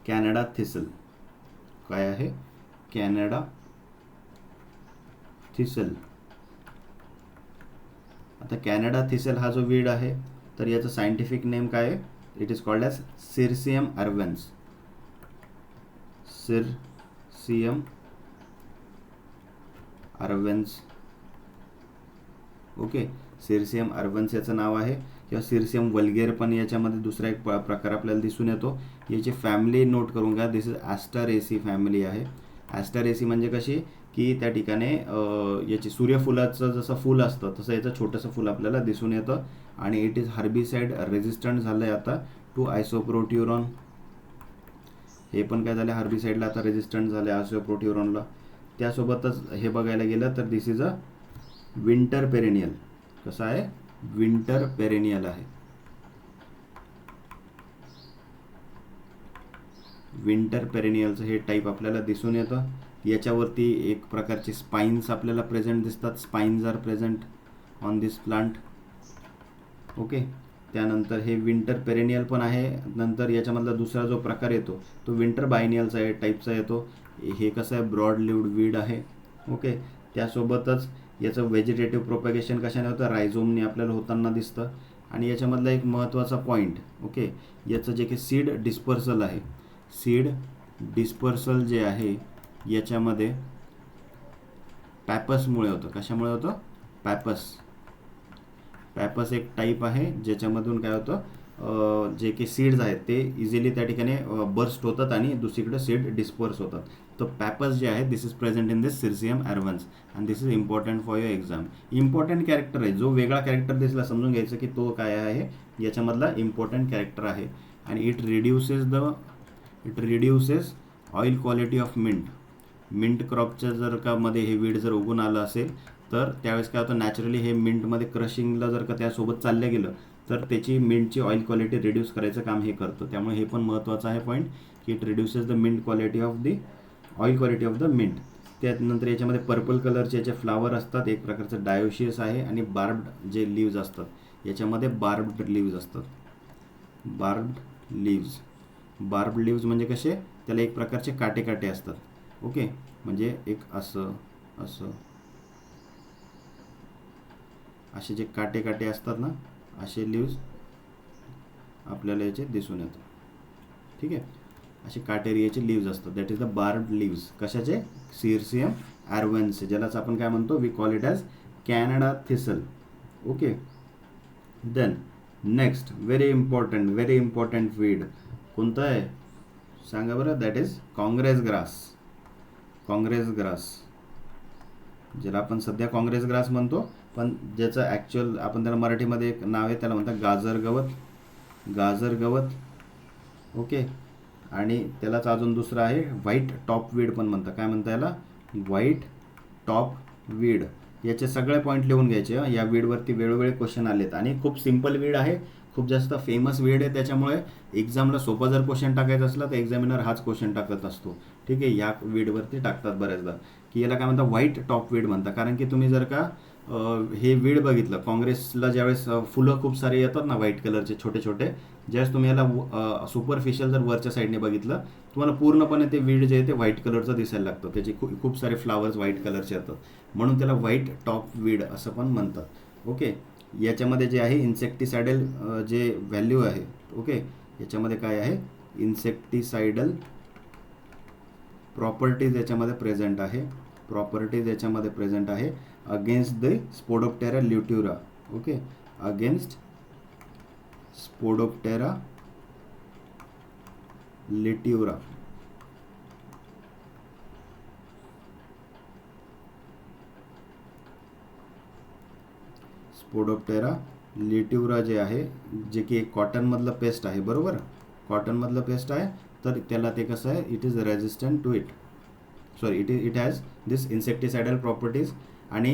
Canada thistle. काय आहे, कॅनडा थिसल. आता कॅनडा थिसल हा जो वीड आहे तर याचं सायंटिफिक नेम काय आहे, it is called as Cirsium arvense. Cirsium arvense. Okay. Cirsium arvense याचं नाव आहे, किंवा सिरसियम वल्गेर पण याच्यामध्ये दुसरा एक प्रकार आपल्याला दिसून येतो. याची फॅमिली नोट करून घ्या. दिस इज ॲस्टरेसी फॅमिली आहे. ॲस्टरेसी म्हणजे कशी की त्या ठिकाणी याची सूर्यफुलाचं जसं फूल असतं तसं याचं छोटंसं फूल आपल्याला दिसून येतं. आणि इट इज हर्बिसाइड रेजिस्टंट झालं आहे आता टू आयसोप्रोट्युरॉन. हे पण काय झालं, हर्बिसाइडला आता रेजिस्टंट झालं आहे आयसोप्रोट्युरॉनला. त्यासोबतच हे बघायला गेलं तर this is a winter perennial. कसं आहे, विंटर पेरेनियल आहे. विंटर पेरेनियलचं हे टाईप आपल्याला दिसून येतं. याच्यावरती एक प्रकारचे स्पाइन्स आपल्याला प्रेझेंट दिसतात. Spines are present on this plant. Okay. त्यानंतर हे विंटर पेरेनियल पण आहे. नंतर याच्यामधला दुसरा जो प्रकार येतो तो विंटर बायनियलचा आहे, टाईपचा येतो. हे कसं आहे, ब्रॉड लिव्ड वीड आहे. ओके. त्यासोबतच याचं व्हेजिटेटिव्ह प्रोपॅगेशन कशाने होतं, रायझोमने आपल्याला होताना दिसतं. आणि याच्यामधला एक महत्त्वाचा पॉईंट, ओके, याचं जे काही सीड डिस्पर्सल आहे, सीड डिस्पर्सल जे आहे याच्यामध्ये पॅपसमुळे होतं. कशामुळे होतं, पॅपस एक टाईप आहे ज्याच्यामधून काय होतं, जे काही सीड्स आहेत ते इझिली त्या ठिकाणी बर्स्ट होतात आणि दुसरीकडे सीड डिस्पर्स होतात. तर पॅपस जे आहे this is present in this Cirsium arvense and this is important for your exam. Important character आहे. जो वेगळा कॅरेक्टर दिसला समजून घ्यायचं की तो काय आहे, याच्यामधला इम्पॉर्टंट कॅरेक्टर आहे. आणि it reduces oil quality of mint क्रॉपच्या जर का मध्ये हे वीड जर उगून आलं असेल तर त्यावेळेस काय होतं, नॅचरली हे मिंटमध्ये क्रशिंगला जर का त्यासोबत चाललं गेलं तर त्याची मिंटची ऑइल क्वालिटी रिड्यूस करायचं काम हे करतं. त्यामुळे हे पण महत्त्वाचं आहे पॉईंट की it reduces the mint quality of the oil quality of the mint. त्यानंतर याच्यामध्ये पर्पल कलरचे याचे फ्लावर असतात. एक प्रकारचं डायोशियस आहे. आणि बार्ब्ड जे लीव्ज असतात याच्यामध्ये बार्ब्ड लीव्ज असतात. बार्ब्ड लीव्ज म्हणजे कसे, त्याला एक प्रकारचे काटे असतात. ओके. म्हणजे एक असं असे जे काटे असतात ना, असे लीव्ज आपल्याला याचे दिसून येतात. ठीक आहे. असे काटेरियाचे लीव्ज असतात. That is the barbed leaves. कशाचे, सिरसियम अर्वेन्स, ज्यालाच आपण काय म्हणतो, we call it as Canada thistle. Okay. Then next very important weed कोणतं आहे सांगा बरं. That is Congress grass. ज्याला आपण सध्या काँग्रेस ग्रास म्हणतो, पण ज्याचं ॲक्च्युअल आपण त्याला मराठीमध्ये एक नाव आहे, त्याला म्हणतात गाजर गवत. ओके. आणि त्यालाच अजून दुसरं आहे व्हाईट टॉप वीड पण म्हणतात. काय म्हणतात याला, व्हाईट टॉप वीड, याचे सगळे पॉईंट लिहून घ्यायचे. या वीडवरती वेळोवेळी क्वेश्चन आलेत आणि खूप सिम्पल वीड आहे, खूप जास्त फेमस वीड आहे, त्याच्यामुळे एक्झामला सोपा जर क्वेश्चन टाकायचा असला तर एक्झामिनर हाच क्वेश्चन टाकत असतो. ठीक आहे, या वीडवरती टाकतात बऱ्याचदा, की याला काय म्हणतात, व्हाईट टॉप वीड म्हणतात. कारण की तुम्ही जर का हे वीड बघितलं, काँग्रेसला ज्यावेळेस फुलं खूप सारे येतात ना व्हाईट कलरचे छोटे छोटे, ज्यावेळेस तुम्ही याला सुपरफिशियल जर वरच्या साईडने बघितलं, तुम्हाला पूर्णपणे ते वीड जे आहे ते व्हाईट कलरचं दिसायला लागतं. त्याचे खूप सारे फ्लावर्स व्हाईट कलरचे येतात, म्हणून त्याला व्हाईट टॉप वीड असं पण म्हणतात. ओके, याच्यामध्ये जे आहे इन्सेक्टिसायडल जे व्हॅल्यू आहे, ओके, याच्यामध्ये काय आहे, इन्सेक्टिसायडल प्रॉपर्टीज याच्यामध्ये प्रेझेंट आहे, प्रॉपर्टीज याच्यामध्ये प्रेझेंट आहे against the Spodoptera litura. Okay, against Spodoptera litura. Spodoptera litura जे आहे, जे की एक कॉटनमधलं पेस्ट आहे, बरोबर, कॉटनमधलं पेस्ट आहे, तर त्याला ते कसं आहे, it is resistant to it, sorry it has this insecticidal properties. आणि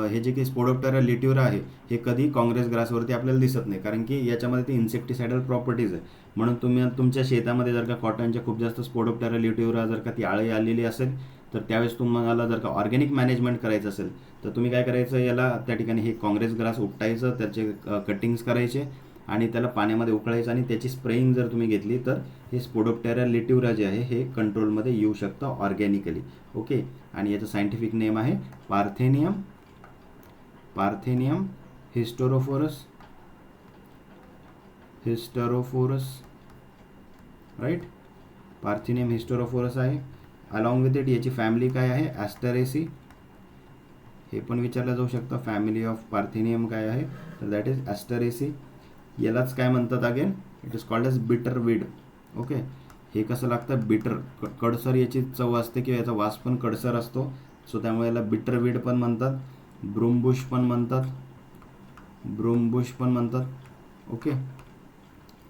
हे जे की स्पोडोप्टेरा लिट्युरा आहे, हे कधी काँग्रेस ग्रासवरती आपल्याला दिसत नाही, कारण की याच्यामध्ये ते इन्सेक्टिसायडल प्रॉपर्टीज आहे. म्हणून तुम्ही तुमच्या शेतामध्ये जर का कॉटनच्या खूप जास्त स्पोडोप्टेरा लिट्युरा जर का ती आळी आलेली असेल, तर त्यावेळेस तुम्हाला जर का ऑर्गॅनिक मॅनेजमेंट करायचं असेल, तर तुम्ही काय करायचं, याला त्या ठिकाणी हे काँग्रेस ग्रास उपटायचं, त्याचे कटिंग्स करायचे आणि त्याला पाण्यामध्ये उकळायचं आणि त्याची स्प्रेइंग जर तुम्ही घेतली, तर हे स्पोडोप्टेरा लिट्युरा जे आहे हे कंट्रोलमध्ये येऊ शकतं ऑर्गॅनिकली. ओके, आणि याचं सायंटिफिक नेम आहे Parthenium, Parthenium hysterophorus, hysterophorus, right, Parthenium hysterophorus आहे. अलॉंग विथ इट याची फॅमिली काय आहे, ॲस्टरेसी, हे पण विचारलं जाऊ शकतं, फॅमिली ऑफ पार्थेनियम काय आहे, तर दॅट इज ॲस्टरेसी. यालाच काय म्हणतात, again it is called as bitter weed. Okay, हे कसं लागतं, बिटर, कडसर याची चव असते किंवा याचा वास पण कडसर असतो, सो त्यामुळे याला बिटर वीड पण म्हणतात, ब्रूमबुश पण म्हणतात, ब्रूमबुश पण म्हणतात. ओके,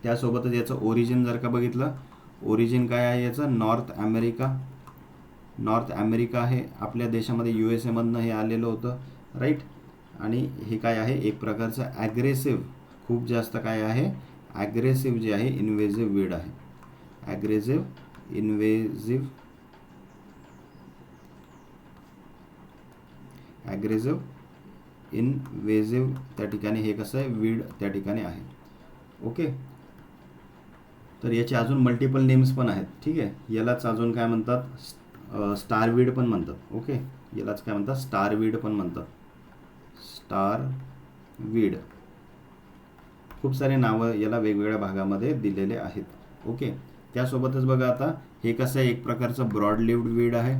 त्यासोबतच याचं ओरिजिन जर का बघितलं, ओरिजिन काय आहे याचं, नॉर्थ अमेरिका, नॉर्थ अमेरिका आहे, आपल्या देशामध्ये USA मधनं हे आलेलं होतं, राईट. आणि हे काय आहे, एक प्रकारचं ॲग्रेसिव्ह, खूप जास्त काय आहे, ॲग्रेसिव्ह जे आहे इन्व्हेजिव्ह वीड आहे, ॲग्रेसिव्ह इन्व्हेजिव्ह, ॲग्रेसिव्ह इन्व्हेजिव्ह त्या ठिकाणी हे कसं आहे, वीड त्या ठिकाणी आहे. ओके, तर याचे अजून मल्टिपल नेम्स पण आहेत. ठीक आहे, यालाच अजून काय म्हणतात, स्टार वीड पण म्हणतात. ओके, यालाच काय म्हणतात, स्टार वीड पण म्हणतात, स्टार वीड. खूप सारे नावं याला वेगवेगळ्या भागामध्ये दिलेले आहेत. ओके, त्यासोबतच बघा आता हे कसं आहे, एक प्रकारचं ब्रॉड लिव्ड वीड आहे.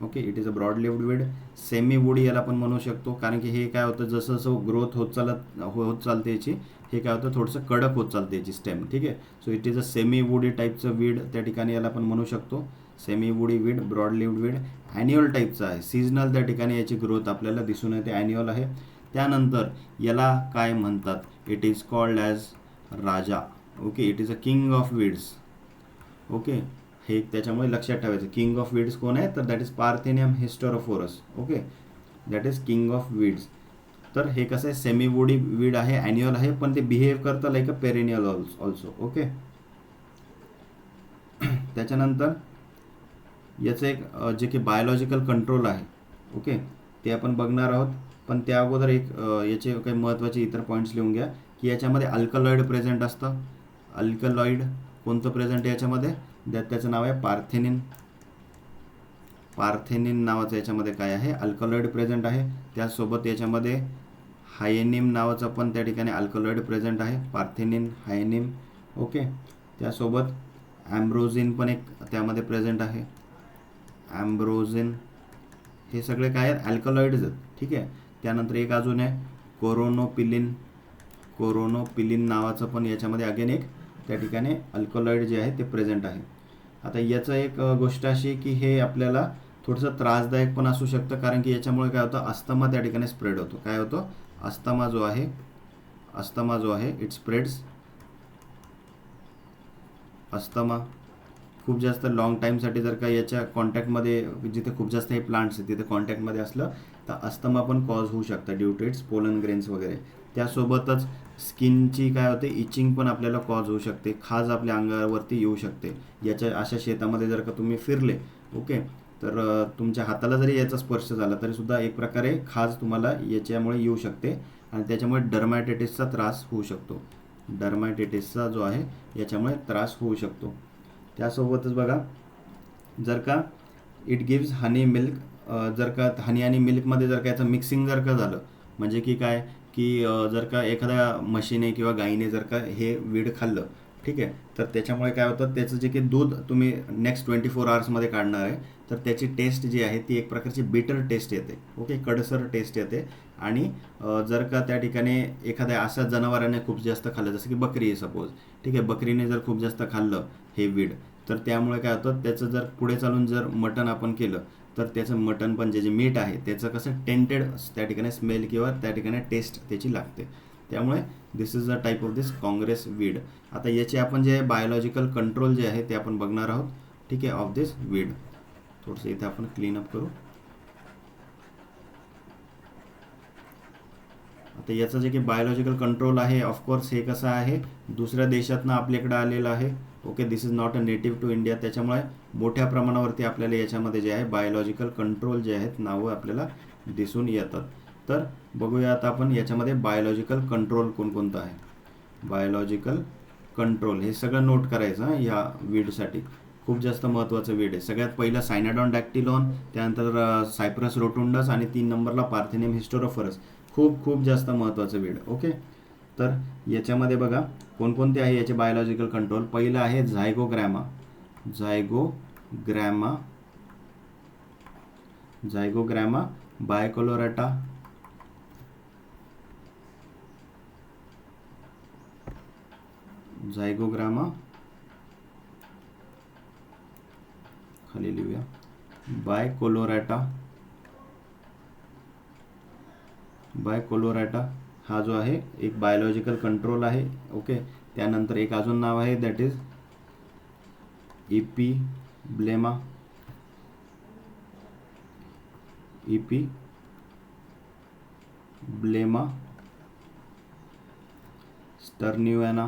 Okay, it is a broad leaved weed, semi woody याला पण म्हणू शकतो, कारण की हे काय होतं, जसं जसं ग्रोथ होत चालते याची, हे काय होतं, थोडंसं कडक होत चालते याची स्टेम. ठीक आहे, so it is a semi woody टाईपचं वीड, त्या ठिकाणी याला पण म्हणू शकतो, semi woody weed, broad leaved weed. Annual टाईपचं आहे, सीजनल त्या ठिकाणी याची ग्रोथ आपल्याला दिसून येते, ॲन्युअल आहे. त्यानंतर याला काय म्हणतात, it is called as Raja. Okay, it is a king of weeds. Okay, हे त्याच्यामुळे लक्षात ठेवायचं, किंग ऑफ वीड्स कोण आहे, तर that is parthenium hysterophorus. Okay, that is king of weeds. तर हे कसं आहे, सेमी वुडी वीड आहे, ॲन्युअल आहे, पण ते बिहेव करतं like a perennial also. Okay, त्याच्यानंतर याचं एक जे की बायोलॉजिकल कंट्रोल आहे, ओके, ते आपण बघणार आहोत. पण त्या अगोदर एक याचे काही महत्त्वाचे इतर पॉईंट्स लिहून घ्या, की याच्यामध्ये अल्कलॉईड प्रेझेंट असतं. अल्कलॉईड कोणतं प्रेझेंट आहे याच्यामध्ये, त्याचं नाव आहे पार्थेनिन. पार्थेनिन नावाचं याच्यामध्ये काय आहे, अल्कलॉईड प्रेझेंट आहे. त्यासोबत याच्यामध्ये हायनिम नावाचं पण त्या ठिकाणी अल्कलॉईड प्रेझेंट आहे, पार्थेनिन, हायनिम. ओके, त्यासोबत ॲम्ब्रोझिन पण एक त्यामध्ये प्रेझेंट आहे, ॲम्ब्रोझिन. हे सगळे काय आहेत, अल्कलॉईड्स आहेत. ठीक आहे, त्यानंतर एक अजून आहे कोरोनोपिलिन, कोरोनोपिलिन नावाचं पण याच्यामध्ये अगेन एक त्या ठिकाणी अल्कलॉईड जे आहे ते प्रेझेंट आहे. आता याचं एक गोष्ट अशी की हे आपल्याला थोडंसं त्रासदायक पण असू शकतं, कारण की याच्यामुळे काय होतं, अस्थमा त्या ठिकाणी स्प्रेड होतो. काय होतं, अस्थमा जो आहे इट स्प्रेड्स, अस्थमा. खूप जास्त लाँग टाईमसाठी जर का याच्या कॉन्टॅक्टमध्ये, जिथे खूप जास्त हे प्लांट्स आहेत तिथे कॉन्टॅक्टमध्ये असलं तर अस्थमा पण कॉज होऊ शकतं due to its pollen grains वगैरे. त्यासोबतच स्किनची काय होते, इचिंग पण आपल्याला कॉज होऊ शकते, खाज आपल्या अंगावरती येऊ शकते. याच्या अशा शेतामध्ये जर का तुम्ही फिरले, ओके, तर तुमच्या हाताला जरी याचा स्पर्श झाला तरीसुद्धा एक प्रकारे खाज तुम्हाला याच्यामुळे येऊ शकते आणि त्याच्यामुळे डर्मॅटायटिसचा त्रास होऊ शकतो. डर्मॅटायटिसचा जो आहे याच्यामुळे त्रास होऊ शकतो. त्यासोबतच बघा, जर का इट गिव्स हनी मिल्क, जर का हनी आणि मिल्कमध्ये जर का याचं मिक्सिंग जर का झालं, म्हणजे की काय की जर का एखाद्या म्हशीने किंवा गाईने जर का हे वीड खाल्लं, ठीक आहे, तर त्याच्यामुळे काय होतं, त्याचं जे काही दूध तुम्ही नेक्स्ट 24 आवर्समध्ये काढणार आहे तर त्याची टेस्ट जी आहे ती एक प्रकारची बिटर टेस्ट येते, ओके, कडसर टेस्ट येते. आणि जर का त्या ठिकाणी एखाद्या अशा जनावराने खूप जास्त खाल्लं, जसं की बकरी आहे सपोज, ठीक आहे, बकरीने जर खूप जास्त खाल्लं हे वीड, तर त्यामुळे काय होतं, त्याचं जर पुढे चालून जर मटण आपण केलं तर त्याचं मटण पण जे मीठ आहे त्याचं कसं टेंटेड त्या ठिकाणी स्मेल किंवा त्या ठिकाणी टेस्ट त्याची लागते. त्यामुळे this is a type of this Congress weed. आता याचे आपण जे बायोलॉजिकल कंट्रोल जे आहे ते आपण बघणार आहोत, ठीक आहे, ऑफ दिस वीड. थोडंसं इथे आपण क्लीन अप करू. आता याचं जे काही बायोलॉजिकल कंट्रोल आहे, ऑफकोर्स हे कसं आहे, दुसऱ्या देशातनं आपल्याकडे आलेलं आहे, okay, this is not a native to India. त्याच्यामुळे मोठ्या प्रमाणावरती आपल्याला याच्यामध्ये जे आहे बायोलॉजिकल कंट्रोल जे आहेत नावं आपल्याला दिसून येतात. तर बघूया आता आपण याच्यामध्ये बायोलॉजिकल कंट्रोल कोणकोणतं आहे. बायोलॉजिकल कंट्रोल हे सगळं नोट करायचं ह्या वीडसाठी, खूप जास्त महत्त्वाचं वीड आहे. सगळ्यात पहिलं सायनाडॉन डॅक्टिलॉन, त्यानंतर सायप्रस रोटुंडस आणि 3 नंबरला पार्थेनियम हिस्टोरोफरस. खूप खूप जास्त महत्त्वाचं वीड, ओके. तर याच्यामध्ये बघा कोणकोणते आहे याचे बायोलॉजिकल कंट्रोल. पहिलं आहे झायगोग्रॅमा. झायगोग्रॅमा बायकोलोरेटा, झायगोग्रामा, खाली लिहूया, बायकोलोरेटा हा जो आहे एक बायोलॉजिकल कंट्रोल आहे, ओके. त्यानंतर एक अजून नाव आहे, दॅट इज इपीब्लेमा, स्टर्न्युॲना,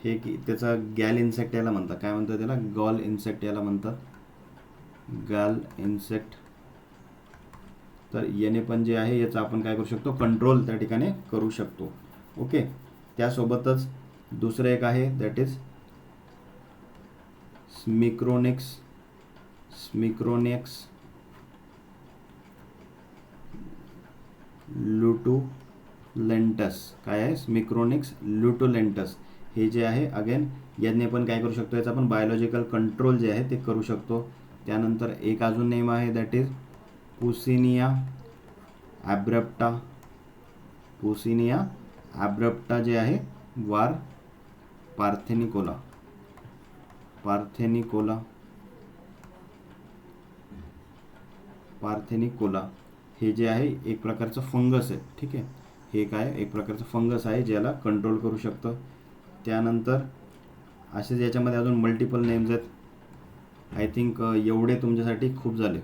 हे की त्याचा गॅल इन्सेक्ट याला म्हणतात, काय म्हणतात त्याला, गॉल इन्सेक्ट याला म्हणतात, गॅल इन्सेक्ट. तर याने पण जे आहे याचा आपण काय करू शकतो, कंट्रोल त्या ठिकाणी करू शकतो, ओके. त्यासोबतच दुसरं एक आहे, दॅट इज स्मिक्रोनेक्स लुटुलेंटस. काय आहे, स्मिक्रोनिक्स लुटुलेंटस. हे जे आहे अगेन याने पण काय करू शकतो, याचा आपण बायोलॉजिकल कंट्रोल जे आहे ते करू शकतो. त्यानंतर एक अजून नेम आहे, दॅट इज पुसिनिया ॲब्रप्टा जे आहे वार पार्थेनिकोला. हे जे आहे एक प्रकारचं फंगस आहे, ठीक आहे. हे काय एक प्रकारचं फंगस आहे ज्याला कंट्रोल करू शकतं. त्यानंतर असेच याच्यामध्ये अजून मल्टिपल नेम्स आहेत. आय थिंक एवढे तुमच्यासाठी खूप झाले,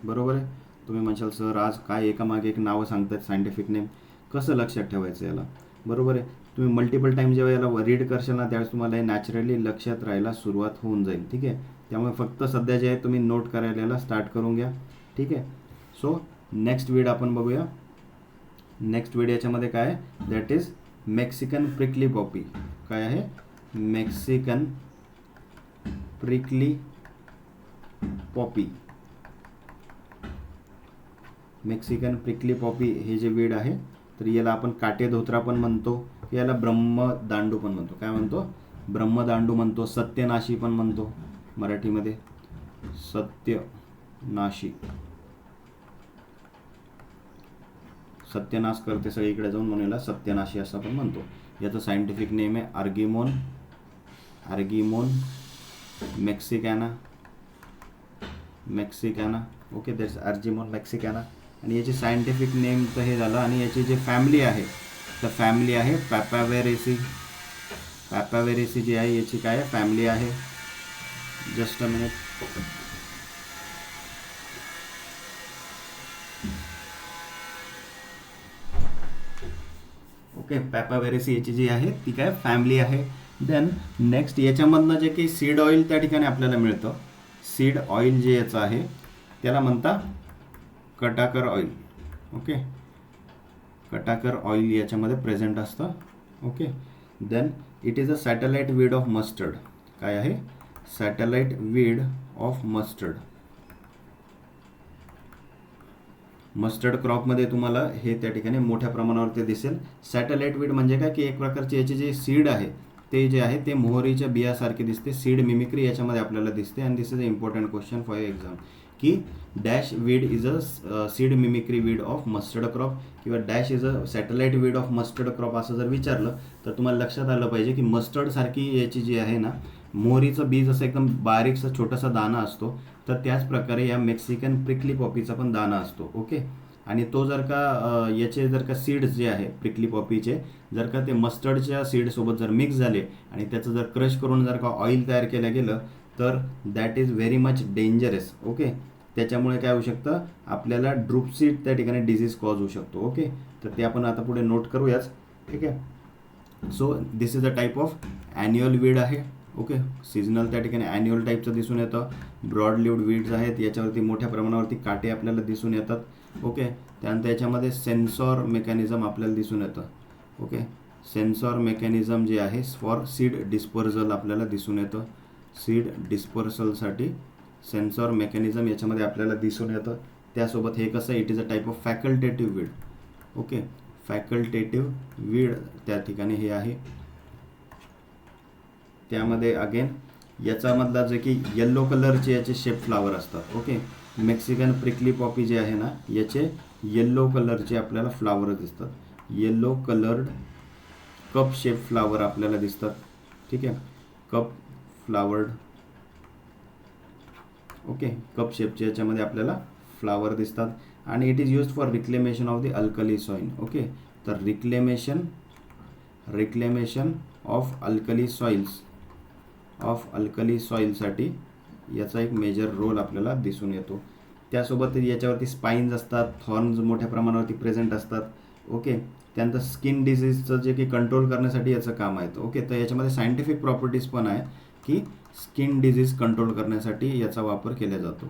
बरोबर आहे. तुम्ही म्हणशाल सर आज काय एकामागे एक नावं सांगतात सायंटिफिक नेम, कसं लक्षात ठेवायचं याला, बरोबर आहे. तुम्ही मल्टिपल टाईम जेव्हा याला रीड करशाल ना त्यावेळेस तुम्हाला हे नॅचरली लक्षात राहायला सुरुवात होऊन जाईल, ठीक आहे. त्यामुळे फक्त सध्या जे आहे तुम्ही नोट करायला याला स्टार्ट करून घ्या, ठीक आहे. सो नेक्स्ट वीड आपण बघूया. नेक्स्ट वीड याच्यामध्ये काय आहे, that is Mexican prickly Poppy. काय आहे, मेक्सिकन प्रिकली पॉपी हे जे वीड आहे तर याला आपण काटेधोत्रा पण म्हणतो, याला ब्रह्मदांडू पण म्हणतो. काय म्हणतो, ब्रह्मदांडू म्हणतो, सत्यनाशी पण म्हणतो मराठीमध्ये, सत्यनाश करते सगळीकडे जाऊन म्हणून याला सत्यनाशी असं पण म्हणतो. याचं सायंटिफिक नेम आहे आर्गीमोन मेक्सिकॅना, ओके, दॅट्स आर्जिमोन मेक्सिकॅना. आणि याची सायंटिफिक नेम तर हे झालं. आणि याची जे फॅमिली आहे तर फॅमिली आहे पॅपावेरेसी. पॅपावेरेसी जी आहे याची काय फॅमिली आहे. Just a minute. ओके, पॅपावेरेसी याची जी आहे ती काय फॅमिली आहे. देन नेक्स्ट याच्यामधनं जे काही सीड ऑइल त्या ठिकाणी आपल्याला मिळतं, सीड ऑइल जे याचं आहे त्याला म्हणता कटाकर ऑइल. ओके, कटाकर ऑइल याच्यामध्ये प्रेझेंट असतं. Okay, then it is a satellite weed of mustard. काय आहे, satellite weed of mustard. Mustard क्रॉपमध्ये तुम्हाला हे त्या ठिकाणी मोठ्या प्रमाणावरती दिसेल. सॅटेलाइट वीड म्हणजे काय की एक प्रकारचे याचे जे सीड आहे ते जे आहे ते मोहरीच्या बियासारखे दिसते. सीड मिमिक्री याच्यामध्ये आपल्याला दिसते. And this is a important question for your exam की dash weed is a seed mimicry weed of mustard crop किंवा dash is a satellite weed of mustard crop असं जर विचारलं तर तुम्हाला लक्षात आलं पाहिजे की मस्टर्डसारखी याची जी आहे ना मोहरीचं बीज असं एकदम बारीकसा छोटासा दाणा असतो. तर त्याच प्रकारे या मेक्सिकन प्रिकली पॉपीचा पण दाणा असतो. ओके, आणि तो जर का याचे जर का सीड्स जे आहे प्रिकली पॉपीचे जर का ते मस्टर्डच्या सीडसोबत जर मिक्स झाले आणि त्याचं जर क्रश करून जर का ऑइल तयार केलं गेलं तर that is very much dangerous. Okay, त्याच्यामुळे काय होऊ शकतं आपल्याला ड्रूप सीड त्या ठिकाणी डिझीज कॉज होऊ शकतो. ओके, तर ते आपण आता पुढे नोट करूयाच. ठीक आहे, so this is a type of annual weed आहे. ओके, सीझनल त्या ठिकाणी ॲन्युअल टाईपचं दिसून येतं. ब्रॉड लिव्ड वीड्स आहेत, याच्यावरती मोठ्या प्रमाणावरती काटे आपल्याला दिसून येतात. ओके, त्यानंतर याच्यामध्ये सेन्सॉर मेकॅनिझम आपल्याला दिसून येतं. ओके, सेन्सॉर मेकॅनिझम जे आहे फॉर सीड डिस्पर्सल आपल्याला दिसून येतं. सीड डिस्पर्सलसाठी सेन्सॉर मेकॅनिझम याच्यामध्ये आपल्याला दिसून येतं. त्यासोबत हे कसं it is a type of facultative weed. Okay, facultative weed त्या ठिकाणी हे आहे. त्यामध्ये अगेन याच्यामधला जे की येल्लो कलरचे याचे शेप फ्लावर असतात. ओके, मेक्सिकन प्रिकली पॉपी जे आहे ना याचे येल्लो कलरचे आपल्याला फ्लावर दिसतात. Yellow coloured cup shape flower आपल्याला दिसतात. ठीक आहे, कप फ्लावर्ड. ओके, कप शेपचे याच्यामध्ये आपल्याला फ्लावर दिसतात. आणि it is used for reclamation of the alkali soil. Okay, तर रिक्लेमेशन ऑफ अल्कली सॉईलसाठी याचा एक मेजर रोल आपल्याला दिसून येतो. त्यासोबत याच्यावरती स्पाईन्स असतात, थॉर्न्स मोठ्या प्रमाणावरती प्रेझेंट असतात. ओके, त्यानंतर स्किन डिसीजचं जे की कंट्रोल करण्यासाठी याचं काम आहे. ओके, तर याच्यामध्ये सायंटिफिक प्रॉपर्टीज पण आहे की स्किन डिजीज कंट्रोल करण्यासाठी याचा वापर केला जातो,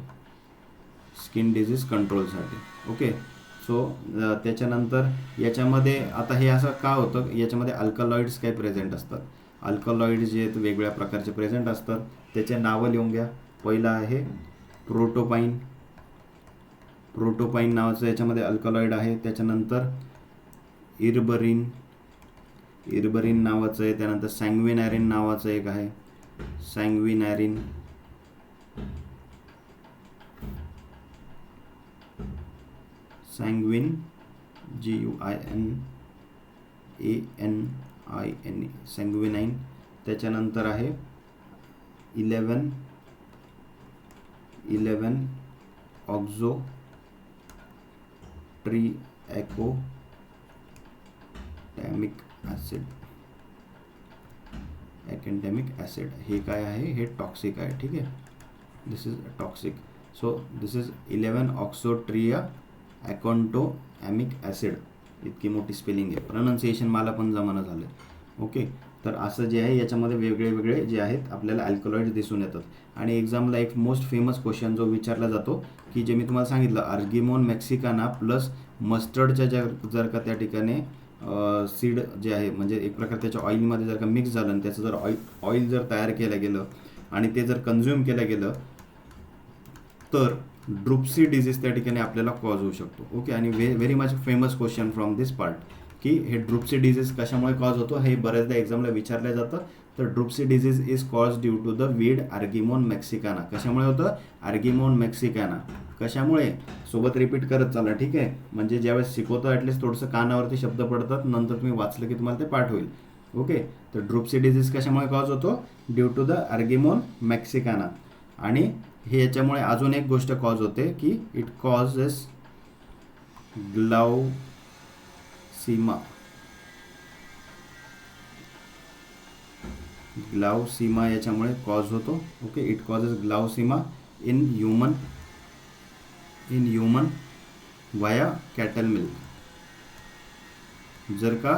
स्किन डिजीज कंट्रोलसाठी. ओके, सो त्याच्यानंतर याच्यामध्ये आता हे असं का होतं, याच्यामध्ये अल्कलॉइड्स काही प्रेझेंट असतात. अल्कलॉइड जे आहेत वेगवेगळ्या प्रकारचे प्रेझेंट असतात. त्याचे नावं लिहून घ्या. पहिला आहे प्रोटोपाईन. प्रोटोपाईन नावाचं याच्यामध्ये अल्कलॉइड आहे. त्याच्यानंतर इर्बरिन नावाचं आहे. त्यानंतर सँग्विनॅरिन नावाचं एक आहे, सँग्विनॅरिन. GUINANINE सँग्विनाईन. त्याच्यानंतर आहे 11 ऑक्झो ट्रिएकोटॅमिक ॲसिड. हे काय आहे, हे टॉक्सिक आहे. ठीक आहे, this is toxic. So this is 11 ऑक्सोट्रिया ॲकोन्टोॲमिक ॲसिड. इतकी मोठी स्पेलिंग आहे, प्रोनाऊन्सिएशन मला पण जमाना झालं. ओके, तर असं जे आहे याच्यामध्ये वेगळे जे आहेत आपल्याला अल्कलॉइड्स दिसून येतात. आणि एक्झामला एक मोस्ट फेमस क्वेश्चन जो विचारला जातो की जे मी तुम्हाला सांगितलं आर्गिमोन मेक्सिकाना प्लस मस्टर्डच्या जर का त्या ठिकाणी सीड जे आहे म्हणजे एक प्रकार त्याच्या ऑइलमध्ये जर का मिक्स झालं आणि त्याचं जर ऑइल जर तयार केलं गेलं आणि ते जर कन्झ्युम केलं गेलं तर ड्रुपसी डिजीज त्या ठिकाणी आपल्याला कॉज होऊ शकतो. ओके, आणि very much famous question from this part की हे ड्रुपसी डिजीज कशामुळे कॉज होतो हे बऱ्याचदा एक्झामला विचारलं जातं. तर dropsy disease is cause due to the weed Argemone mexicana. कशामुळे होतं, आर्गिमोन मेक्सिकाना. कशामुळे, सोबत रिपीट करत चाला. ठीक आहे, म्हणजे ज्यावेळेस शिकवतो ॲटलिस्ट थोडंसं कानावरती शब्द पडतात, नंतर तुम्ही वाचलं की तुम्हाला ते पाठ होईल. ओके, तर ड्रुपसी डिजीज कशामुळे कॉज होतो, ड्यू टू द आर्गिमोन मेक्सिकाना. आणि हे याच्यामुळे अजून एक गोष्ट कॉज होते की इट कॉजेस ग्लाउसीमा. ग्लाउसीमा याच्यामुळे कॉज होतो. Okay, it causes glaucoma in human via cattle milk. जर का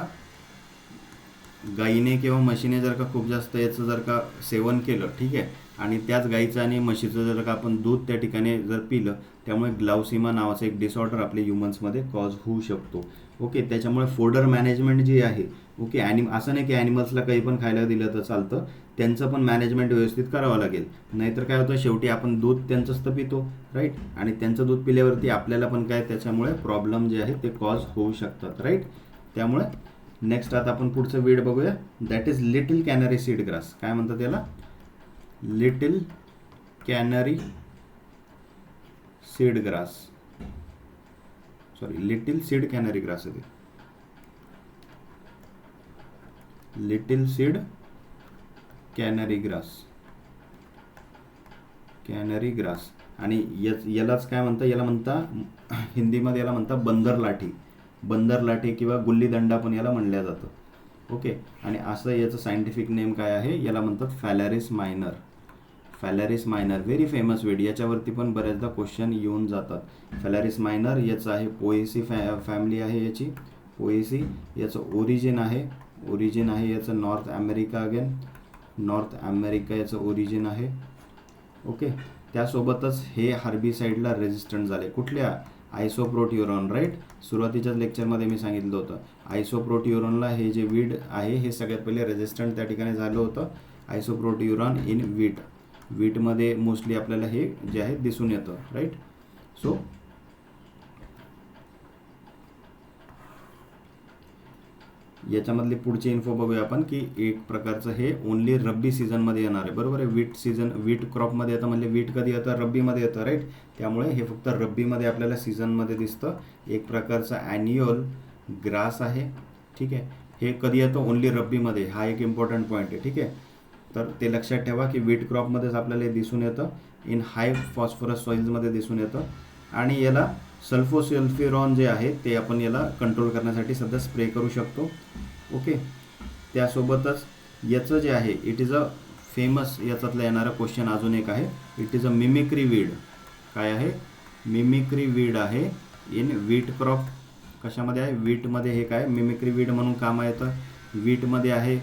गाईने किंवा म्हशीने जर का खूप जास्त याचं जर का सेवन केलं, ठीक आहे, आणि त्याच गाईचं आणि म्हशीचं जर का आपण दूध त्या ठिकाणी जर पिलं, त्यामुळे ग्लाउसीमा नावाचा एक डिसऑर्डर आपल्या ह्युमन्समध्ये कॉज होऊ शकतो. ओके, त्याच्यामुळे फोडर मॅनेजमेंट जी आहे, ओके, असं नाही की ॲनिमल्सला काही पण खायला दिलं तर चालतं, त्यांचं पण मॅनेजमेंट व्यवस्थित करावं लागेल. नाहीतर काय होतं, शेवटी आपण दूध त्यांचंच तर पितो, राईट, आणि त्यांचं दूध पिल्यावरती आपल्याला पण काय त्याच्यामुळे प्रॉब्लेम जे आहे ते कॉज होऊ शकतात, राईट. त्यामुळे नेक्स्ट आता आपण पुढचं वीड बघूया, that is little canary seed grass. काय म्हणतात त्याला? Little canary seed grass, sorry, little seed canary grass आहे, लिटिल सीड कॅनरी ग्रास. आणि यालाच काय म्हणता, याला म्हणता हिंदीमध्ये याला म्हणता बंदर लाठी किंवा गुल्ली दंडा पण याला म्हणलं जातं. ओके, आणि असं याचं सायंटिफिक नेम काय आहे, याला म्हणतात फॅलॅरिस मायनर. व्हेरी फेमस वेड, याच्यावरती पण बऱ्याचदा क्वेश्चन येऊन जातात. फॅलॅरिस मायनर याचं आहे पोएसी फॅमिली आहे याची, पोएसी. याचं ओरिजिन आहे याचं नॉर्थ अमेरिका याचं ओरिजिन आहे. ओके, त्यासोबतच हे हर्बिसाइडला रेजिस्टंट झाले. कुठल्या? आयसोप्रोट्युरॉन, राईट. सुरुवातीच्याच लेक्चरमध्ये मी सांगितलं होतं, आयसोप्रोट्युरॉनला हे जे वीड आहे हे सगळ्यात पहिले रेजिस्टंट त्या ठिकाणी झालं होतं. आयसोप्रोट्युरॉन इन वीटमध्ये मोस्टली आपल्याला हे जे आहे दिसून येतं, राईट. सो याच्यामधली पुढची इन्फो बघूया आपण, की एक प्रकारचं हे ओनली रब्बी सीझनमध्ये येणार आहे, बरोबर आहे. वीट क्रॉपमध्ये येतं, म्हणजे वीट कधी येतं? रब्बीमध्ये येतं, राईट. त्यामुळे हे फक्त रब्बीमध्ये आपल्याला सीझनमध्ये दिसतं. एक प्रकारचा ॲन्युअल ग्रास आहे, ठीक आहे. हे कधी येतं? ओनली रब्बीमध्ये. हा एक इम्पॉर्टंट पॉईंट आहे, ठीक आहे. तर ते लक्षात ठेवा की वीट क्रॉपमध्येच आपल्याला हे दिसून येतं, इन हाय फॉस्फरस सॉइल्समध्ये दिसून येतं. आणि याला सल्फोसल्फ्युरॉन जे आहे ते आपण याला कंट्रोल करण्यासाठी सध्या स्प्रे करू शकतो. ओके, त्यासोबतच याचं जे आहे इट इज अ फेमस, याच्यातला येणारा क्वेश्चन अजून एक आहे, it is a mimicry weed. काय आहे? मिमिक्री वीड आहे इन वीट क्रॉप. कशामध्ये आहे? वीटमध्ये. हे काय मिमिक्री वीड म्हणून कामा येतं, वीटमध्ये आहे.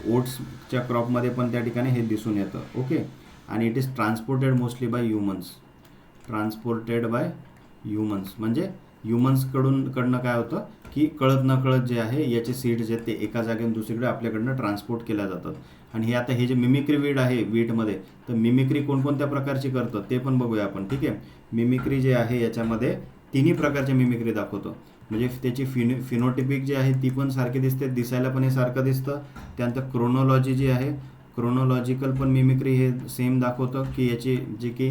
ओट्सच्या क्रॉपमध्ये पण त्या ठिकाणी हे दिसून येतं. ओके, आणि it is transported mostly bye humans. म्हणजे ह्युमन्सकडनं काय होतं की कळत नकळत जे आहे याचे सीड्स आहेत ते एका जागेतून दुसरीकडे आपल्याकडनं ट्रान्सपोर्ट केल्या जातात. आणि हे आता हे जे मिमिक्री वीड आहे वीटमध्ये, तर मिमिक्री कोणकोणत्या प्रकारची करतं ते पण बघूया आपण, ठीक आहे. मिमिक्री जे आहे याच्यामध्ये तिन्ही प्रकारचे मिमिक्री दाखवतो. म्हणजे त्याची फिनोटिपिक जी आहे ती पण सारखी दिसते, दिसायला पण हे सारखं दिसतं. त्यानंतर क्रोनोलॉजी जी आहे, क्रोनोलॉजिकल पण मिमिक्री हे सेम दाखवतं की याची जी की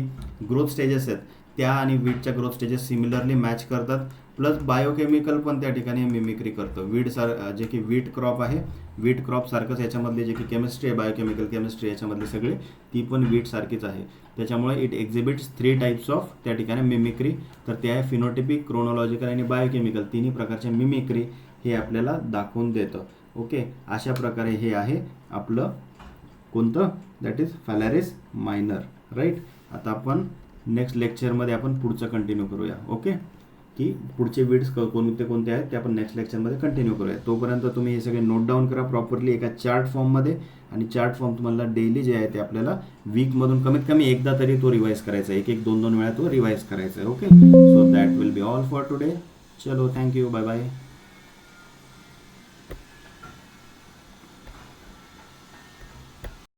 ग्रोथ स्टेजेस आहेत त्या आणि वीटच्या ग्रोथ स्टेजेस सिमिलरली मॅच करतात. प्लस बायोकेमिकल पण त्या ठिकाणी मिमिक्री करतं. जे की वीट क्रॉप आहे, वीट क्रॉप सारखंच याच्यामधली जे की केमिस्ट्री आहे, बायोकेमिकल केमिस्ट्री याच्यामधली सगळी ती पण वीट सारखीच आहे. त्याच्यामुळे इट एक्झिबिट्स 3 टाईप्स ऑफ त्या ठिकाणी मिमिक्री. तर ते आहे फिनोटिपिक, क्रोनोलॉजिकल आणि बायोकेमिकल. तिन्ही प्रकारचे मिमिक्री हे आपल्याला दाखवून देतं. ओके, अशा प्रकारे हे आहे आपलं कोणतं, दॅट इज फॅलॅरिस मायनर, राईट. आता आपण नेक्स्ट लेक्चरमध्ये आपण पुढचं कंटिन्यू करूया. ओके, की पुढचे वीड्स कोणते आहेत ते आपण नेक्स्ट लेक्चरमध्ये कंटिन्यू करूया. तोपर्यंत तुम्ही हे सगळे नोट डाऊन करा प्रॉपरली एका चार्ट फॉर्ममध्ये. आणि चार्ट फॉर्म तुम्हाला डेली जे आहे ते आपल्याला वीकमधून कमीत कमी एकदा तरी तो रिवाईज करायचा आहे. 1-2 वेळा तो रिवाईज करायचा आहे. Okay, so that will be all for today. चलो, थँक्यू, बाय बाय.